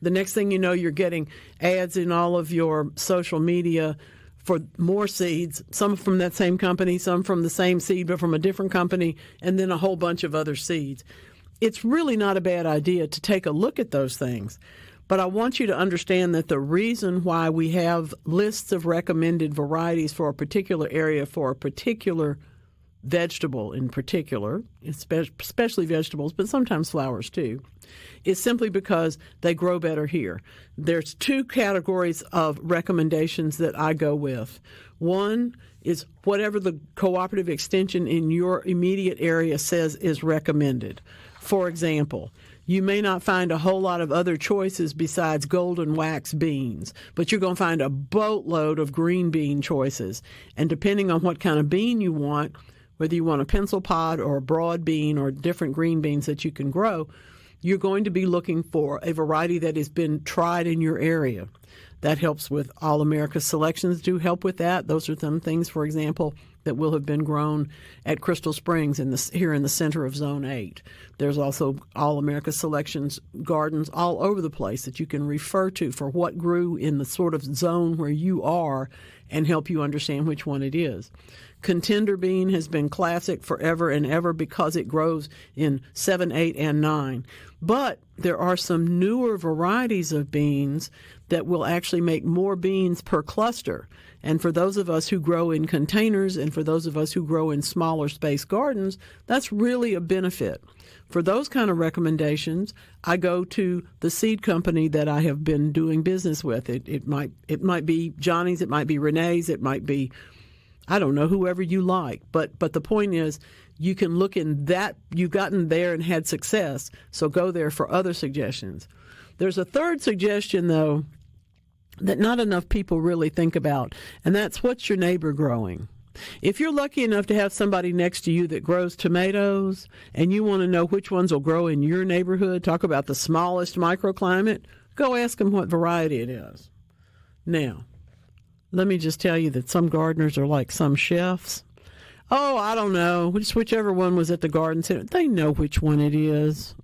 The next thing you know, you're getting ads in all of your social media for more seeds, some from that same company, some from the same seed but from a different company, and then a whole bunch of other seeds. It's really not a bad idea to take a look at those things. But I want you to understand that the reason why we have lists of recommended varieties for a particular area, for a particular vegetable in particular, especially vegetables, but sometimes flowers too, is simply because they grow better here. There's two categories of recommendations that I go with. One is whatever the cooperative extension in your immediate area says is recommended. For example, you may not find a whole lot of other choices besides golden wax beans, but you're going to find a boatload of green bean choices. And depending on what kind of bean you want, whether you want a pencil pod or a broad bean or different green beans that you can grow, you're going to be looking for a variety that has been tried in your area. That helps with All America selections do help with that. Those are some things, for example, that will have been grown at Crystal Springs here in the center of Zone 8. There's also All America selections gardens all over the place that you can refer to for what grew in the sort of zone where you are and help you understand which one it is. Contender bean has been classic forever and ever because it grows in 7, 8, and 9. But there are some newer varieties of beans that will actually make more beans per cluster. And for those of us who grow in containers and for those of us who grow in smaller space gardens, that's really a benefit. For those kind of recommendations, I go to the seed company that I have been doing business with. It might be Johnny's, it might be Renee's, it might be, I don't know, whoever you like. But the point is, you can look in that, you've gotten there and had success, so go there for other suggestions. There's a third suggestion, though, that not enough people really think about, and that's what's your neighbor growing. If you're lucky enough to have somebody next to you that grows tomatoes and you want to know which ones will grow in your neighborhood, talk about the smallest microclimate, go ask them what variety it is. Now, let me just tell you that some gardeners are like some chefs. Oh, I don't know, just whichever one was at the garden center. They know which one it is.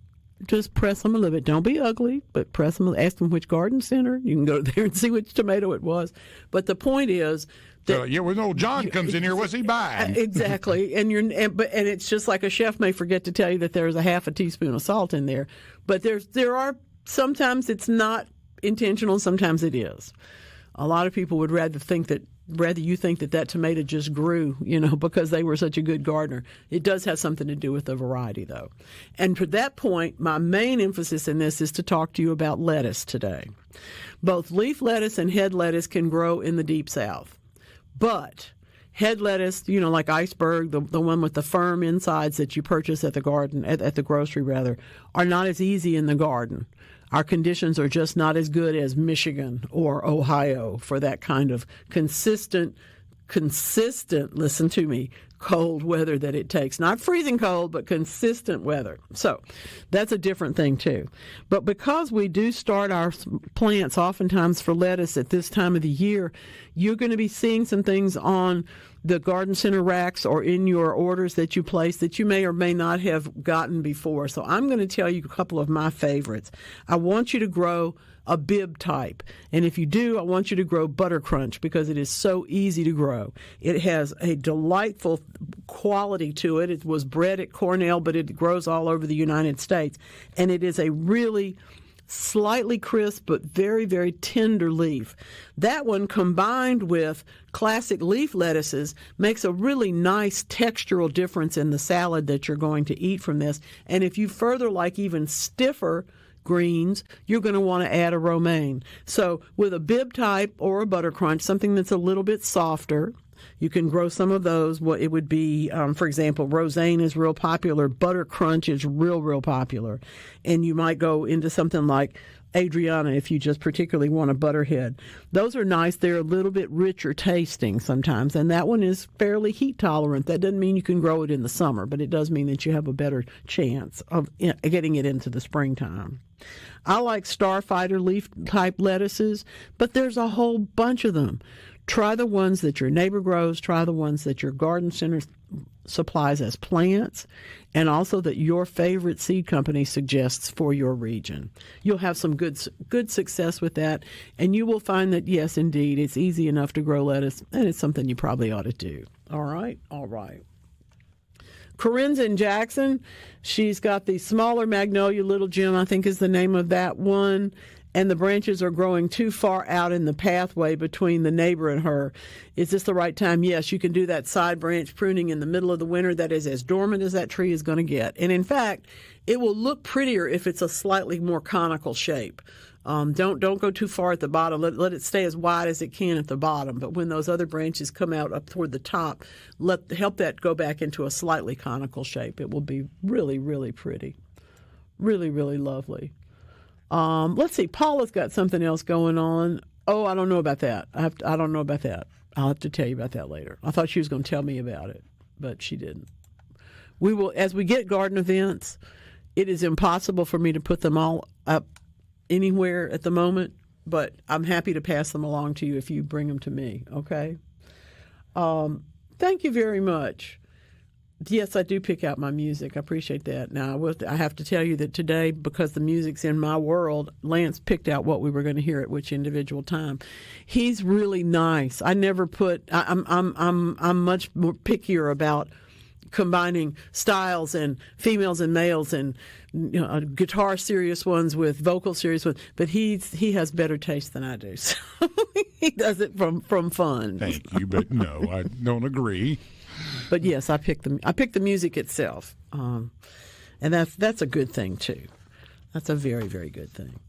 Just press them a little bit. Don't be ugly, but press them. Ask them which garden center. You can go there and see which tomato it was. But the point is that when old John comes in here, what's he buying? Exactly, and it's just like a chef may forget to tell you that there's a half a teaspoon of salt in there. But there are sometimes it's not intentional. Sometimes it is. A lot of people would rather you think that tomato just grew, because they were such a good gardener. It does have something to do with the variety, though. And for that point, my main emphasis in this is to talk to you about lettuce today. Both leaf lettuce and head lettuce can grow in the Deep South. But head lettuce, like iceberg, the one with the firm insides that you purchase at the garden, at the grocery rather, are not as easy in the garden. Our conditions are just not as good as Michigan or Ohio for that kind of consistent, listen to me, cold weather that it takes. Not freezing cold, but consistent weather. So that's a different thing too. But because we do start our plants oftentimes for lettuce at this time of the year, you're going to be seeing some things on the garden center racks or in your orders that you place that you may or may not have gotten before. So I'm going to tell you a couple of my favorites. I want you to grow a bib type. And if you do, I want you to grow Butter Crunch because it is so easy to grow. It has a delightful quality to it. It was bred at Cornell, but it grows all over the United States. And it is a really slightly crisp but very, very tender leaf. That one combined with classic leaf lettuces makes a really nice textural difference in the salad that you're going to eat from this. And if you further like even stiffer greens, you're going to want to add a romaine. So with a bib type or a Butter Crunch, something that's a little bit softer, you can grow some of those. What it would be, for example, romaine is real popular. Butter Crunch is real popular. And you might go into something like Adriana if you just particularly want a butterhead. Those are nice. They're a little bit richer tasting sometimes. And that one is fairly heat tolerant. That doesn't mean you can grow it in the summer, but it does mean that you have a better chance of getting it into the springtime. I like Starfighter leaf type lettuces, but there's a whole bunch of them. Try the ones that your neighbor grows. Try the ones that your garden center supplies as plants, and also that your favorite seed company suggests for your region. You'll have some good success with that, and you will find that, yes, indeed, it's easy enough to grow lettuce, and it's something you probably ought to do. All right. Corinne's in Jackson. She's got the smaller magnolia, Little Jim, I think is the name of that one. and the branches are growing too far out in the pathway between the neighbor and her. Is this the right time? Yes, you can do that side branch pruning in the middle of the winter. That is as dormant as that tree is going to get. And in fact, it will look prettier if it's a slightly more conical shape. Don't go too far at the bottom. Let it stay as wide as it can at the bottom. But when those other branches come out up toward the top, help that go back into a slightly conical shape. It will be really, really pretty. Really, really lovely. Let's see. Paula's got something else going on. Oh, I don't know about that. I don't know about that. I'll have to tell you about that later. I thought she was going to tell me about it, but she didn't. We will, as we get garden events, it is impossible for me to put them all up anywhere at the moment, but I'm happy to pass them along to you if you bring them to me, okay? Thank you very much. Yes, I do pick out my music. I appreciate that. Now, I have to tell you that today, because the music's in my world, Lance picked out what we were going to hear at which individual time. He's really nice. I never put. I'm much more pickier about combining styles and females and males and guitar serious ones with vocal serious ones. But he has better taste than I do. So he does it from fun. Thank you, but no, I don't agree. But yes, I picked the music itself, and that's a good thing too. That's a very, very good thing.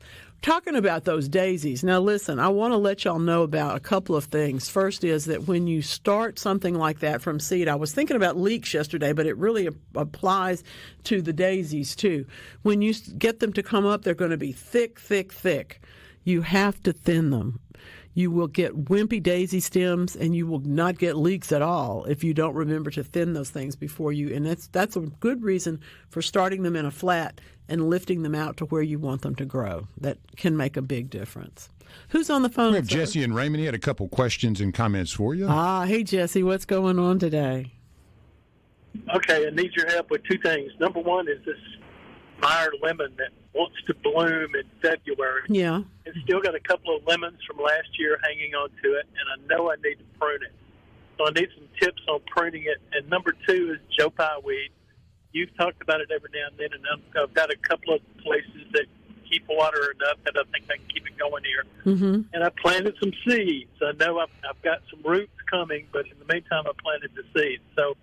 Talking about those daisies, now listen, I want to let y'all know about a couple of things. First is that when you start something like that from seed, I was thinking about leeks yesterday, but it really applies to the daisies too. When you get them to come up, they're going to be thick, thick, thick. You have to thin them. You will get wimpy daisy stems, and you will not get leeks at all if you don't remember to thin those things before you. And that's a good reason for starting them in a flat and lifting them out to where you want them to grow. That can make a big difference. Who's on the phone? We have sir? Jesse and Raymond. He had a couple questions and comments for you. Hey, Jesse, what's going on today? Okay, I need your help with two things. Number one is this Meyer lemon that wants to bloom in February. Yeah. It's still got a couple of lemons from last year hanging on to it, and I know I need to prune it. So I need some tips on pruning it. And number two is Joe Pye weed. You've talked about it every now and then, and I've got a couple of places that keep water enough that I think I can keep it going here. Mm-hmm. And I planted some seeds. I know I've got some roots coming, but in the meantime, I planted the seeds. So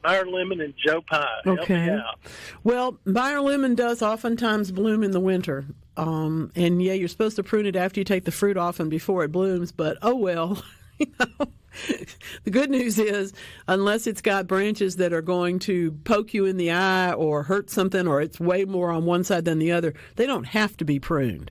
Meyer lemon and Joe Pye. Help me out. Well, Meyer lemon does oftentimes bloom in the winter. And yeah, you're supposed to prune it after you take the fruit off and before it blooms, but oh well. The good news is, unless it's got branches that are going to poke you in the eye or hurt something, or it's way more on one side than the other, they don't have to be pruned.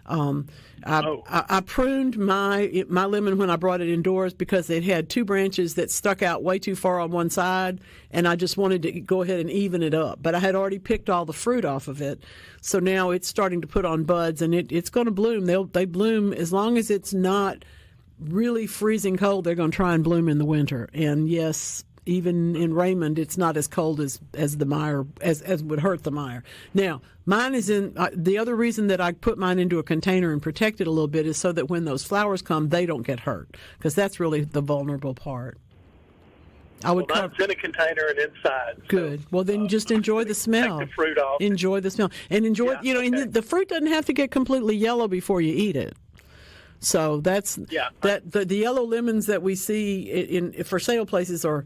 I pruned my lemon when I brought it indoors because it had two branches that stuck out way too far on one side, and I just wanted to go ahead and even it up. But I had already picked all the fruit off of it, so now it's starting to put on buds, and it's going to bloom. They bloom as long as it's not really freezing cold. They're going to try and bloom in the winter. And yes, even in Raymond, it's not as cold as the Meyer, as would hurt the Meyer. Now, mine is in, the other reason that I put mine into a container and protect it a little bit is so that when those flowers come, they don't get hurt, because that's really the vulnerable part. Mine's in a container and inside. Good. Well, then just enjoy the smell. Take the fruit off. Enjoy the smell. And enjoy, and the fruit doesn't have to get completely yellow before you eat it. So that's the yellow lemons that we see in for sale places are,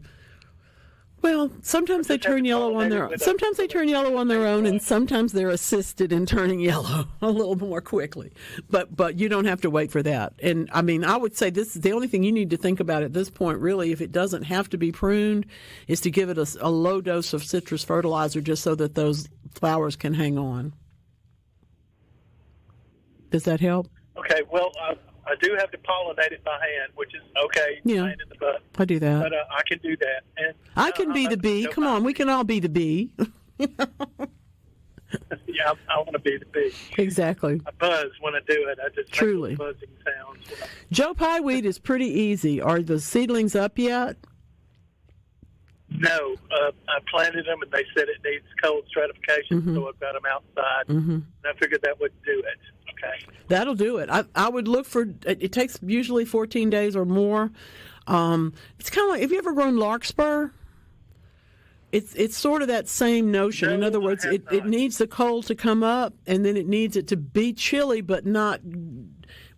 well, sometimes they turn yellow on their own. Sometimes they turn yellow on their own, and sometimes they're assisted in turning yellow a little more quickly. But you don't have to wait for that. And I mean, I would say this is the only thing you need to think about at this point, really, if it doesn't have to be pruned, is to give it a low dose of citrus fertilizer just so that those flowers can hang on. Does that help? Okay, well, I do have to pollinate it by hand, which is okay. Yeah, in the bud. I do that. But I can do that. And I can be the bee. Come on, we can all be the bee. Yeah, I want to be the bee. Exactly. I buzz when I do it. I just Truly. make buzzing sounds. Joe Pye weed is pretty easy. Are the seedlings up yet? No, I planted them, and they said it needs cold stratification, so I've got them outside. And I figured that would do it. Okay. That'll do it. I would look for, it takes usually 14 days or more. It's kind of like, have you ever grown larkspur? It's sort of that same notion. No, in other words, it needs the cold to come up, and then it needs it to be chilly, but not.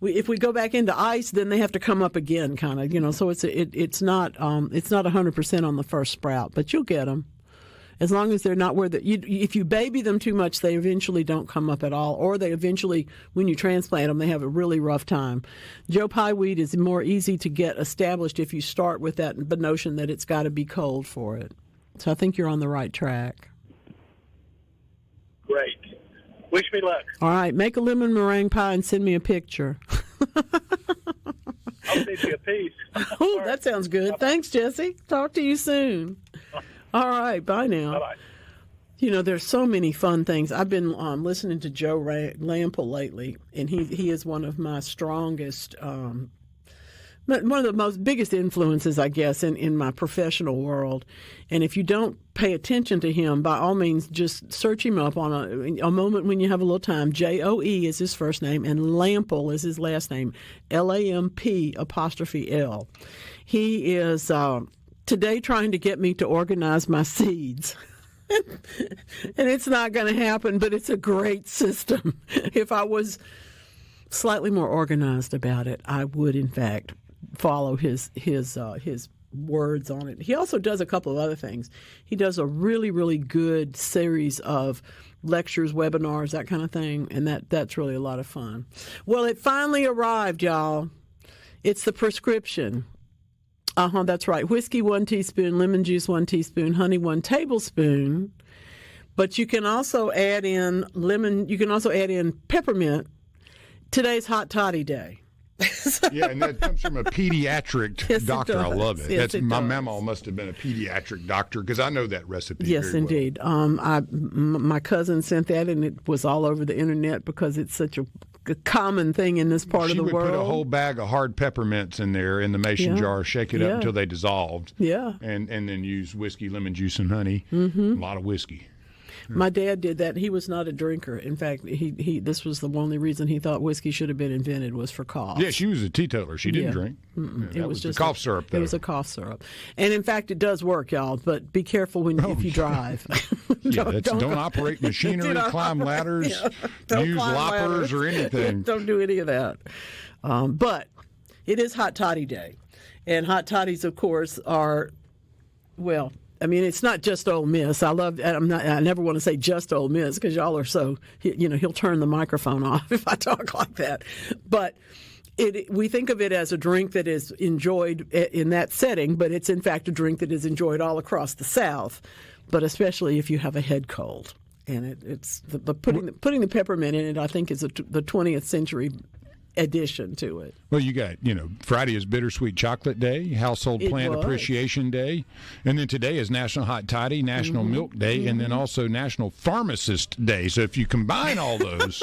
If we go back into ice, then they have to come up again, kind of. So it's not 100% on the first sprout, but you'll get them. As long as they're not if you baby them too much, they eventually don't come up at all, or they eventually, when you transplant them, they have a really rough time. Joe Pye weed is more easy to get established if you start with that notion that it's got to be cold for it. So I think you're on the right track. Great. Wish me luck. All right, make a lemon meringue pie and send me a picture. I'll send you a piece. Oh, that sounds good. Bye-bye. Thanks, Jesse. Talk to you soon. All right, bye now. Bye-bye. There's so many fun things. I've been listening to Joe Lampel lately, and he is one of my strongest, one of the most biggest influences, I guess, in my professional world. And if you don't pay attention to him, by all means, just search him up on a moment when you have a little time. Joe is his first name, and Lampel is his last name, LAMP''L. He is today trying to get me to organize my seeds. And it's not going to happen, but it's a great system. If I was slightly more organized about it, I would, in fact, follow his words on it. He also does a couple of other things. He does a really, really good series of lectures, webinars, that kind of thing, and that's really a lot of fun. Well, it finally arrived, y'all. It's the prescription. That's right. Whiskey, 1 teaspoon. Lemon juice, 1 teaspoon. Honey, 1 tablespoon. But you can also add in You can also add in peppermint. Today's Hot Toddy Day. Yeah, and that comes from a pediatric doctor. I love it. Yes, My mama must have been a pediatric doctor because I know that recipe. Yes, very indeed. Well. My cousin sent that, and it was all over the internet because it's such a common thing in this part of the world. She would put a whole bag of hard peppermints in there in the mason jar, shake it up until they dissolved. Yeah. And then use whiskey, lemon juice, and honey. Mm-hmm. A lot of whiskey. My dad did that. He was not a drinker. In fact, this was the only reason he thought whiskey should have been invented was for cough. Yeah, she was a teetotaler. She didn't drink. It was just the cough syrup, though. It was a cough syrup. And in fact, it does work, y'all, but be careful if you drive. Don't operate machinery, climb ladders, use loppers or anything. Don't do any of that. But it is Hot Toddy Day. And hot toddies, of course, are, well, I mean, it's not just Ole Miss. I never want to say just Ole Miss because y'all are so, he'll turn the microphone off if I talk like that. But we think of it as a drink that is enjoyed in that setting, but it's in fact a drink that is enjoyed all across the South, but especially if you have a head cold. And it's putting the peppermint in it, I think, is the 20th century addition to it. Well, you got, Friday is Bittersweet Chocolate Day, Household Plant Appreciation Day, and then today is National Hot Toddy, National Milk Day, and then also National Pharmacist Day. So if you combine all those,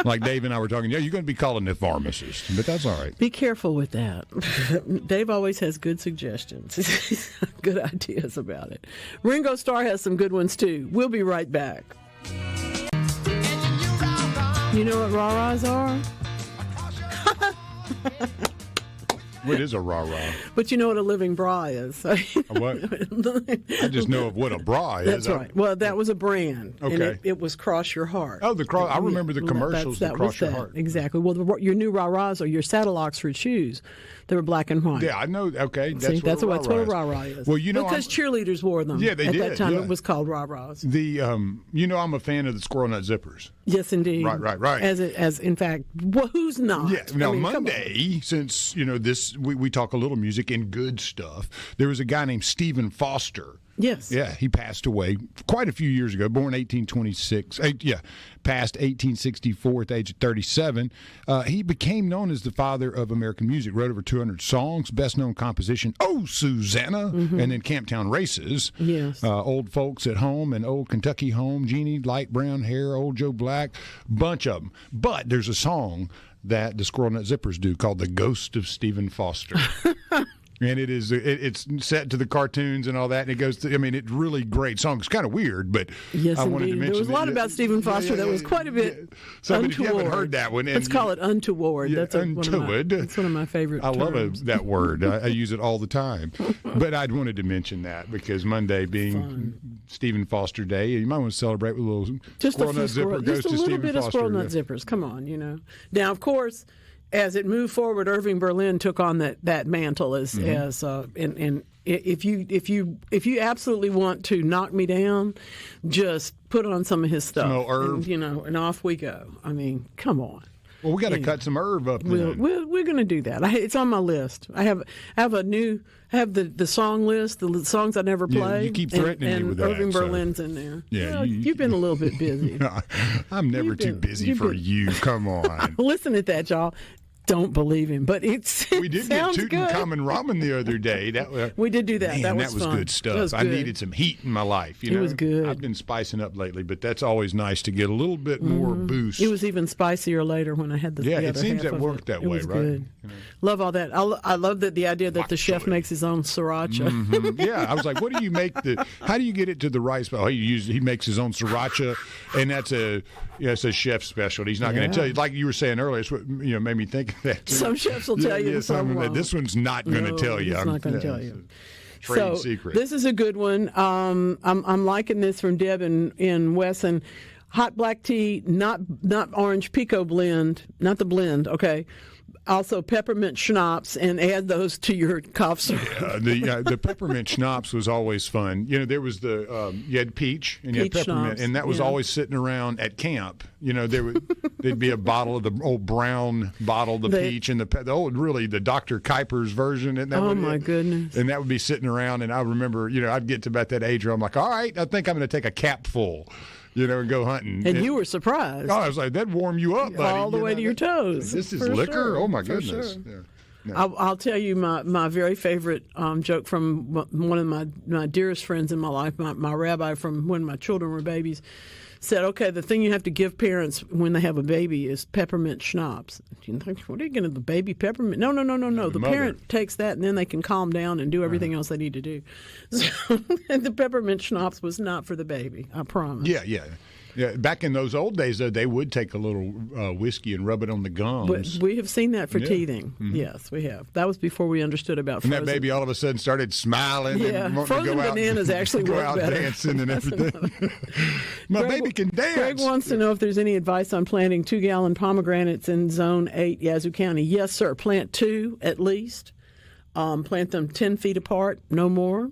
like Dave and I were talking, you're going to be calling it pharmacist, but that's all right. Be careful with that. Dave always has good suggestions, good ideas about it. Ringo Starr has some good ones, too. We'll be right back. You know what rah-rahs are? What is a rah-rah? But you know what a living bra is. What? I just know of what a bra is. That's right. Well, that was a brand. Okay. And it was Cross Your Heart. Oh, I remember the commercials that Cross Your Heart. Exactly. Well, your new rah-rahs are your saddle Oxford shoes. They were black and white. Yeah, I know. Okay. That's what a rah-rah is. Well, because cheerleaders wore them. Yeah, they did. At that time, yeah. it was called rah-rahs. I'm a fan of the squirrel nut zippers. Yes, indeed. Right. As in fact, who's not? Yeah. Now, Monday, since, we talk a little music and good stuff, there was a guy named Stephen Foster. Yes. Yeah, he passed away quite a few years ago, born 1826. Passed 1864 at the age of 37. He became known as the father of American music, wrote over 200 songs, best-known composition, Oh, Susanna, and then Camptown Races. Yes. Old Folks at Home and Old Kentucky Home, Jeannie, Light Brown Hair, Old Joe Black, bunch of them. But there's a song that the Squirrel Nut Zippers do called The Ghost of Stephen Foster. And it's set to the cartoons and all that, and it goes to, I mean, it's really great song. It's kind of weird, but yes, I wanted to indeed. mention There was a lot about Stephen Foster that was quite a bit so untoward. If you haven't heard that one, Let's call it untoward. That's it's one of my favorite I terms. love that word. I use it all the time. But I wanted to mention that because Monday being Stephen Foster Day, you might want to celebrate with a little squirrel nut zipper goes to Stephen Foster. Just a little bit of squirrel nut zippers. Come on, you know. Now, of course, as it moved forward, Irving Berlin took on that mantle as and if you absolutely want to knock me down, just put on some of his stuff. Some herb. And, and off we go. I mean, come on. Well, we got to cut some herb up. We're going to do that. It's on my list. I have the song list, the songs I never play. You keep threatening me with that. And Irving Berlin's in there. Yeah, well, you've been a little bit busy. I'm never too busy for you. Come on. Listen at that, y'all. Don't believe him, but we did get Tutankhamun ramen the other day. We did do that. Man, that was fun. good stuff. I needed some heat in my life. It was good. I've been spicing up lately, but that's always nice to get a little bit more boost. It was even spicier later when I had the other it seems half that of worked that it way, was right? Good. Love all that. I love the idea that the chef makes his own sriracha. Yeah, I was like, what do you make how do you get it to the right spot? He makes his own sriracha, and that's it's a chef specialty. He's not going to tell you, like you were saying earlier. It's what made me think of that too. Some chefs will tell you, some won't. This one's not going to tell you. It's not going to tell you. Trade secret. This is a good one. I'm liking this from Deb in Wesson. Hot black tea, not orange pico blend, not the blend. Okay. Also peppermint schnapps, and add those to your cough syrup. Yeah, the peppermint schnapps was always fun. There was you had peach and you had peppermint, schnapps, and that was always sitting around at camp. There'd be a bottle of the old brown bottle of the peach and the Dr. Kuiper's version. And that my goodness! And that would be sitting around, and I remember, I'd get to about that age where I'm like, all right, I think I'm going to take a cap full. And go hunting. And you were surprised. Oh, I was like, that'd warm you up, buddy. All the way to your toes. This is liquor? Sure. Oh, my goodness. Sure. Yeah. No. I'll tell you my very favorite joke from one of my dearest friends in my life, my rabbi from when my children were babies, said, okay, the thing you have to give parents when they have a baby is peppermint schnapps. You think, what are you going to, the baby peppermint? No. The parent takes that, and then they can calm down and do everything else they need to do. So the peppermint schnapps was not for the baby, I promise. Yeah. Back in those old days, though, they would take a little whiskey and rub it on the gums. But we have seen that for teething. Mm-hmm. Yes, we have. That was before we understood about frozen. And that baby all of a sudden started smiling and wanting frozen to go bananas out, actually go work out better. dancing and everything. My baby can dance. Greg wants to know if there's any advice on planting 2-gallon pomegranates in Zone 8, Yazoo County. Yes, sir. Plant 2 at least. Plant them 10 feet apart, no more.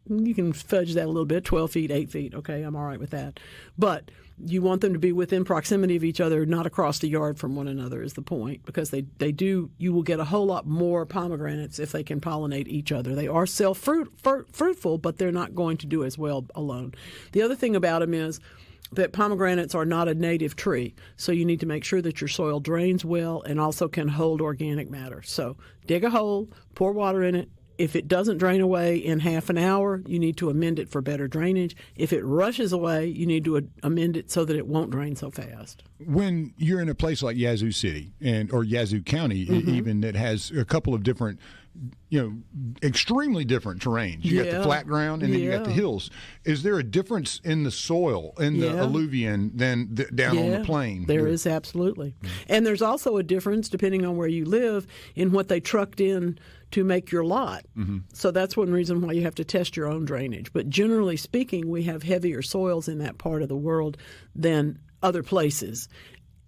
You can fudge that a little bit, 12 feet, 8 feet. Okay, I'm all right with that. But you want them to be within proximity of each other, not across the yard from one another is the point, because you will get a whole lot more pomegranates if they can pollinate each other. They are self-fruitful, but they're not going to do as well alone. The other thing about them is that pomegranates are not a native tree, so you need to make sure that your soil drains well and also can hold organic matter. So dig a hole, pour water in it. If it doesn't drain away in half an hour, you need to amend it for better drainage. If it rushes away, you need to amend it so that it won't drain so fast. When you're in a place like Yazoo City or Yazoo County, even, that has a couple of different, extremely different terrains. You got the flat ground and then you got the hills. Is there a difference in the soil in the alluvion than down on the plain? There is, absolutely. And there's also a difference, depending on where you live, in what they trucked in to make your lot. So that's one reason why you have to test your own drainage. But generally speaking, we have heavier soils in that part of the world than other places.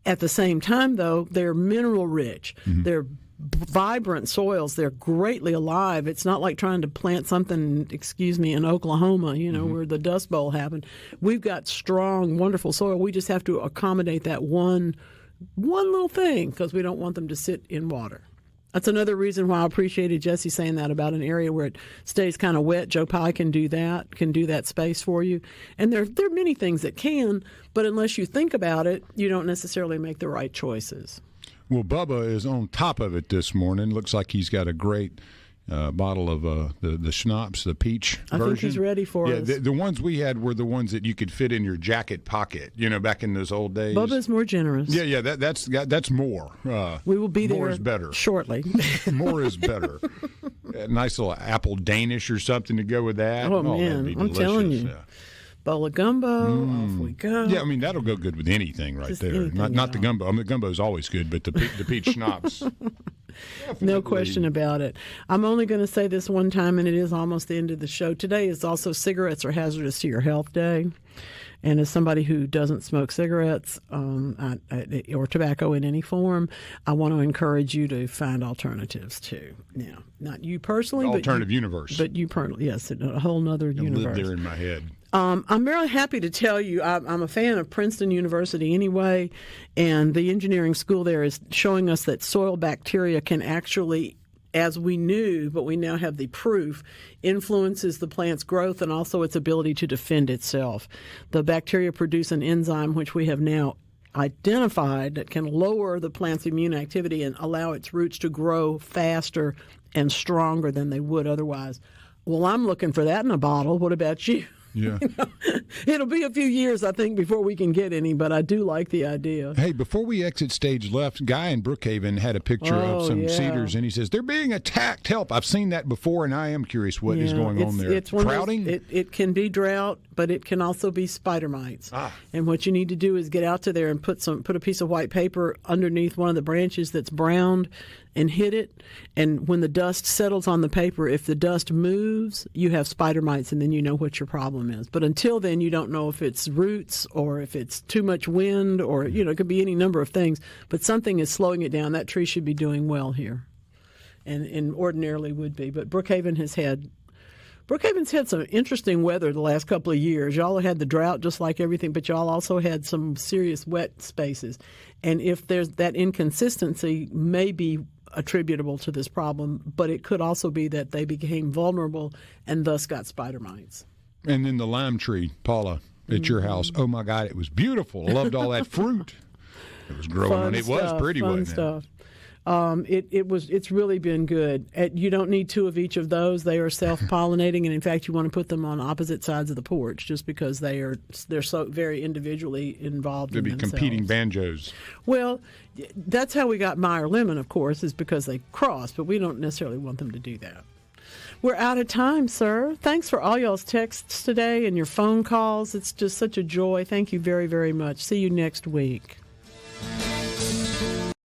At the same time, though, they're mineral rich. They're vibrant soils. They're greatly alive. It's not like trying to plant something, in Oklahoma, where the Dust Bowl happened. We've got strong, wonderful soil. We just have to accommodate that one little thing, because we don't want them to sit in water. That's another reason why I appreciated Jesse saying that about an area where it stays kind of wet. Joe Pye can do that space for you. And there are many things that can, but unless you think about it, you don't necessarily make the right choices. Well, Bubba is on top of it this morning. Looks like he's got a great bottle of the schnapps, the peach version. I think he's ready for us. The ones we had were the ones that you could fit in your jacket pocket, back in those old days. Bubba's more generous. Yeah, that's more. We will be there more is better. shortly. More is better. a nice little apple Danish or something to go with that. Oh man, that'd be I'm delicious. telling you. Bowl of gumbo, off we go. Yeah, I mean, that'll go good with anything right Just there. anything, Not the gumbo. I mean, the gumbo's always good, but the peach schnapps. No question about it. I'm only going to say this one time, and it is almost the end of the show. Today is also Cigarettes Are Hazardous to Your Health Day. And as somebody who doesn't smoke cigarettes or tobacco in any form, I want to encourage you to find alternatives too. Now, not you personally, Alternative universe. But you personally, yes, a whole other universe. Live there in my head. I'm really happy to tell you I'm a fan of Princeton University anyway, and the engineering school there is showing us that soil bacteria can actually, as we knew, but we now have the proof, influences the plant's growth and also its ability to defend itself. The bacteria produce an enzyme which we have now identified that can lower the plant's immune activity and allow its roots to grow faster and stronger than they would otherwise. Well, I'm looking for that in a bottle. What about you? Yeah. It'll be a few years, I think, before we can get any, but I do like the idea. Hey, before we exit stage left, Guy in Brookhaven had a picture of some cedars, and he says, they're being attacked. Help. I've seen that before, and I am curious what is going on there. It's crowding? It can be drought, but it can also be spider mites. And what you need to do is get out to there and put a piece of white paper underneath one of the branches that's browned and hit it. And when the dust settles on the paper, if the dust moves, you have spider mites, and then you know what your problem is. But until then, you don't know if it's roots or if it's too much wind or, it could be any number of things. But something is slowing it down. That tree should be doing well here and ordinarily would be. But Brookhaven's had some interesting weather the last couple of years. Y'all had the drought just like everything, but y'all also had some serious wet spaces. And if there's that inconsistency may be attributable to this problem, but it could also be that they became vulnerable and thus got spider mites. And then the lime tree, Paula, at your house. Oh, my God, it was beautiful. I loved all that fruit. It was growing, and it was pretty, wasn't it? It's really been good. You don't need two of each of those. They are self-pollinating, and in fact, you want to put them on opposite sides of the porch just because they're so very individually involved in themselves. They'd be competing banjos. Well, that's how we got Meyer Lemon, of course, is because they cross, but we don't necessarily want them to do that. We're out of time, sir. Thanks for all y'all's texts today and your phone calls. It's just such a joy. Thank you very, very much. See you next week.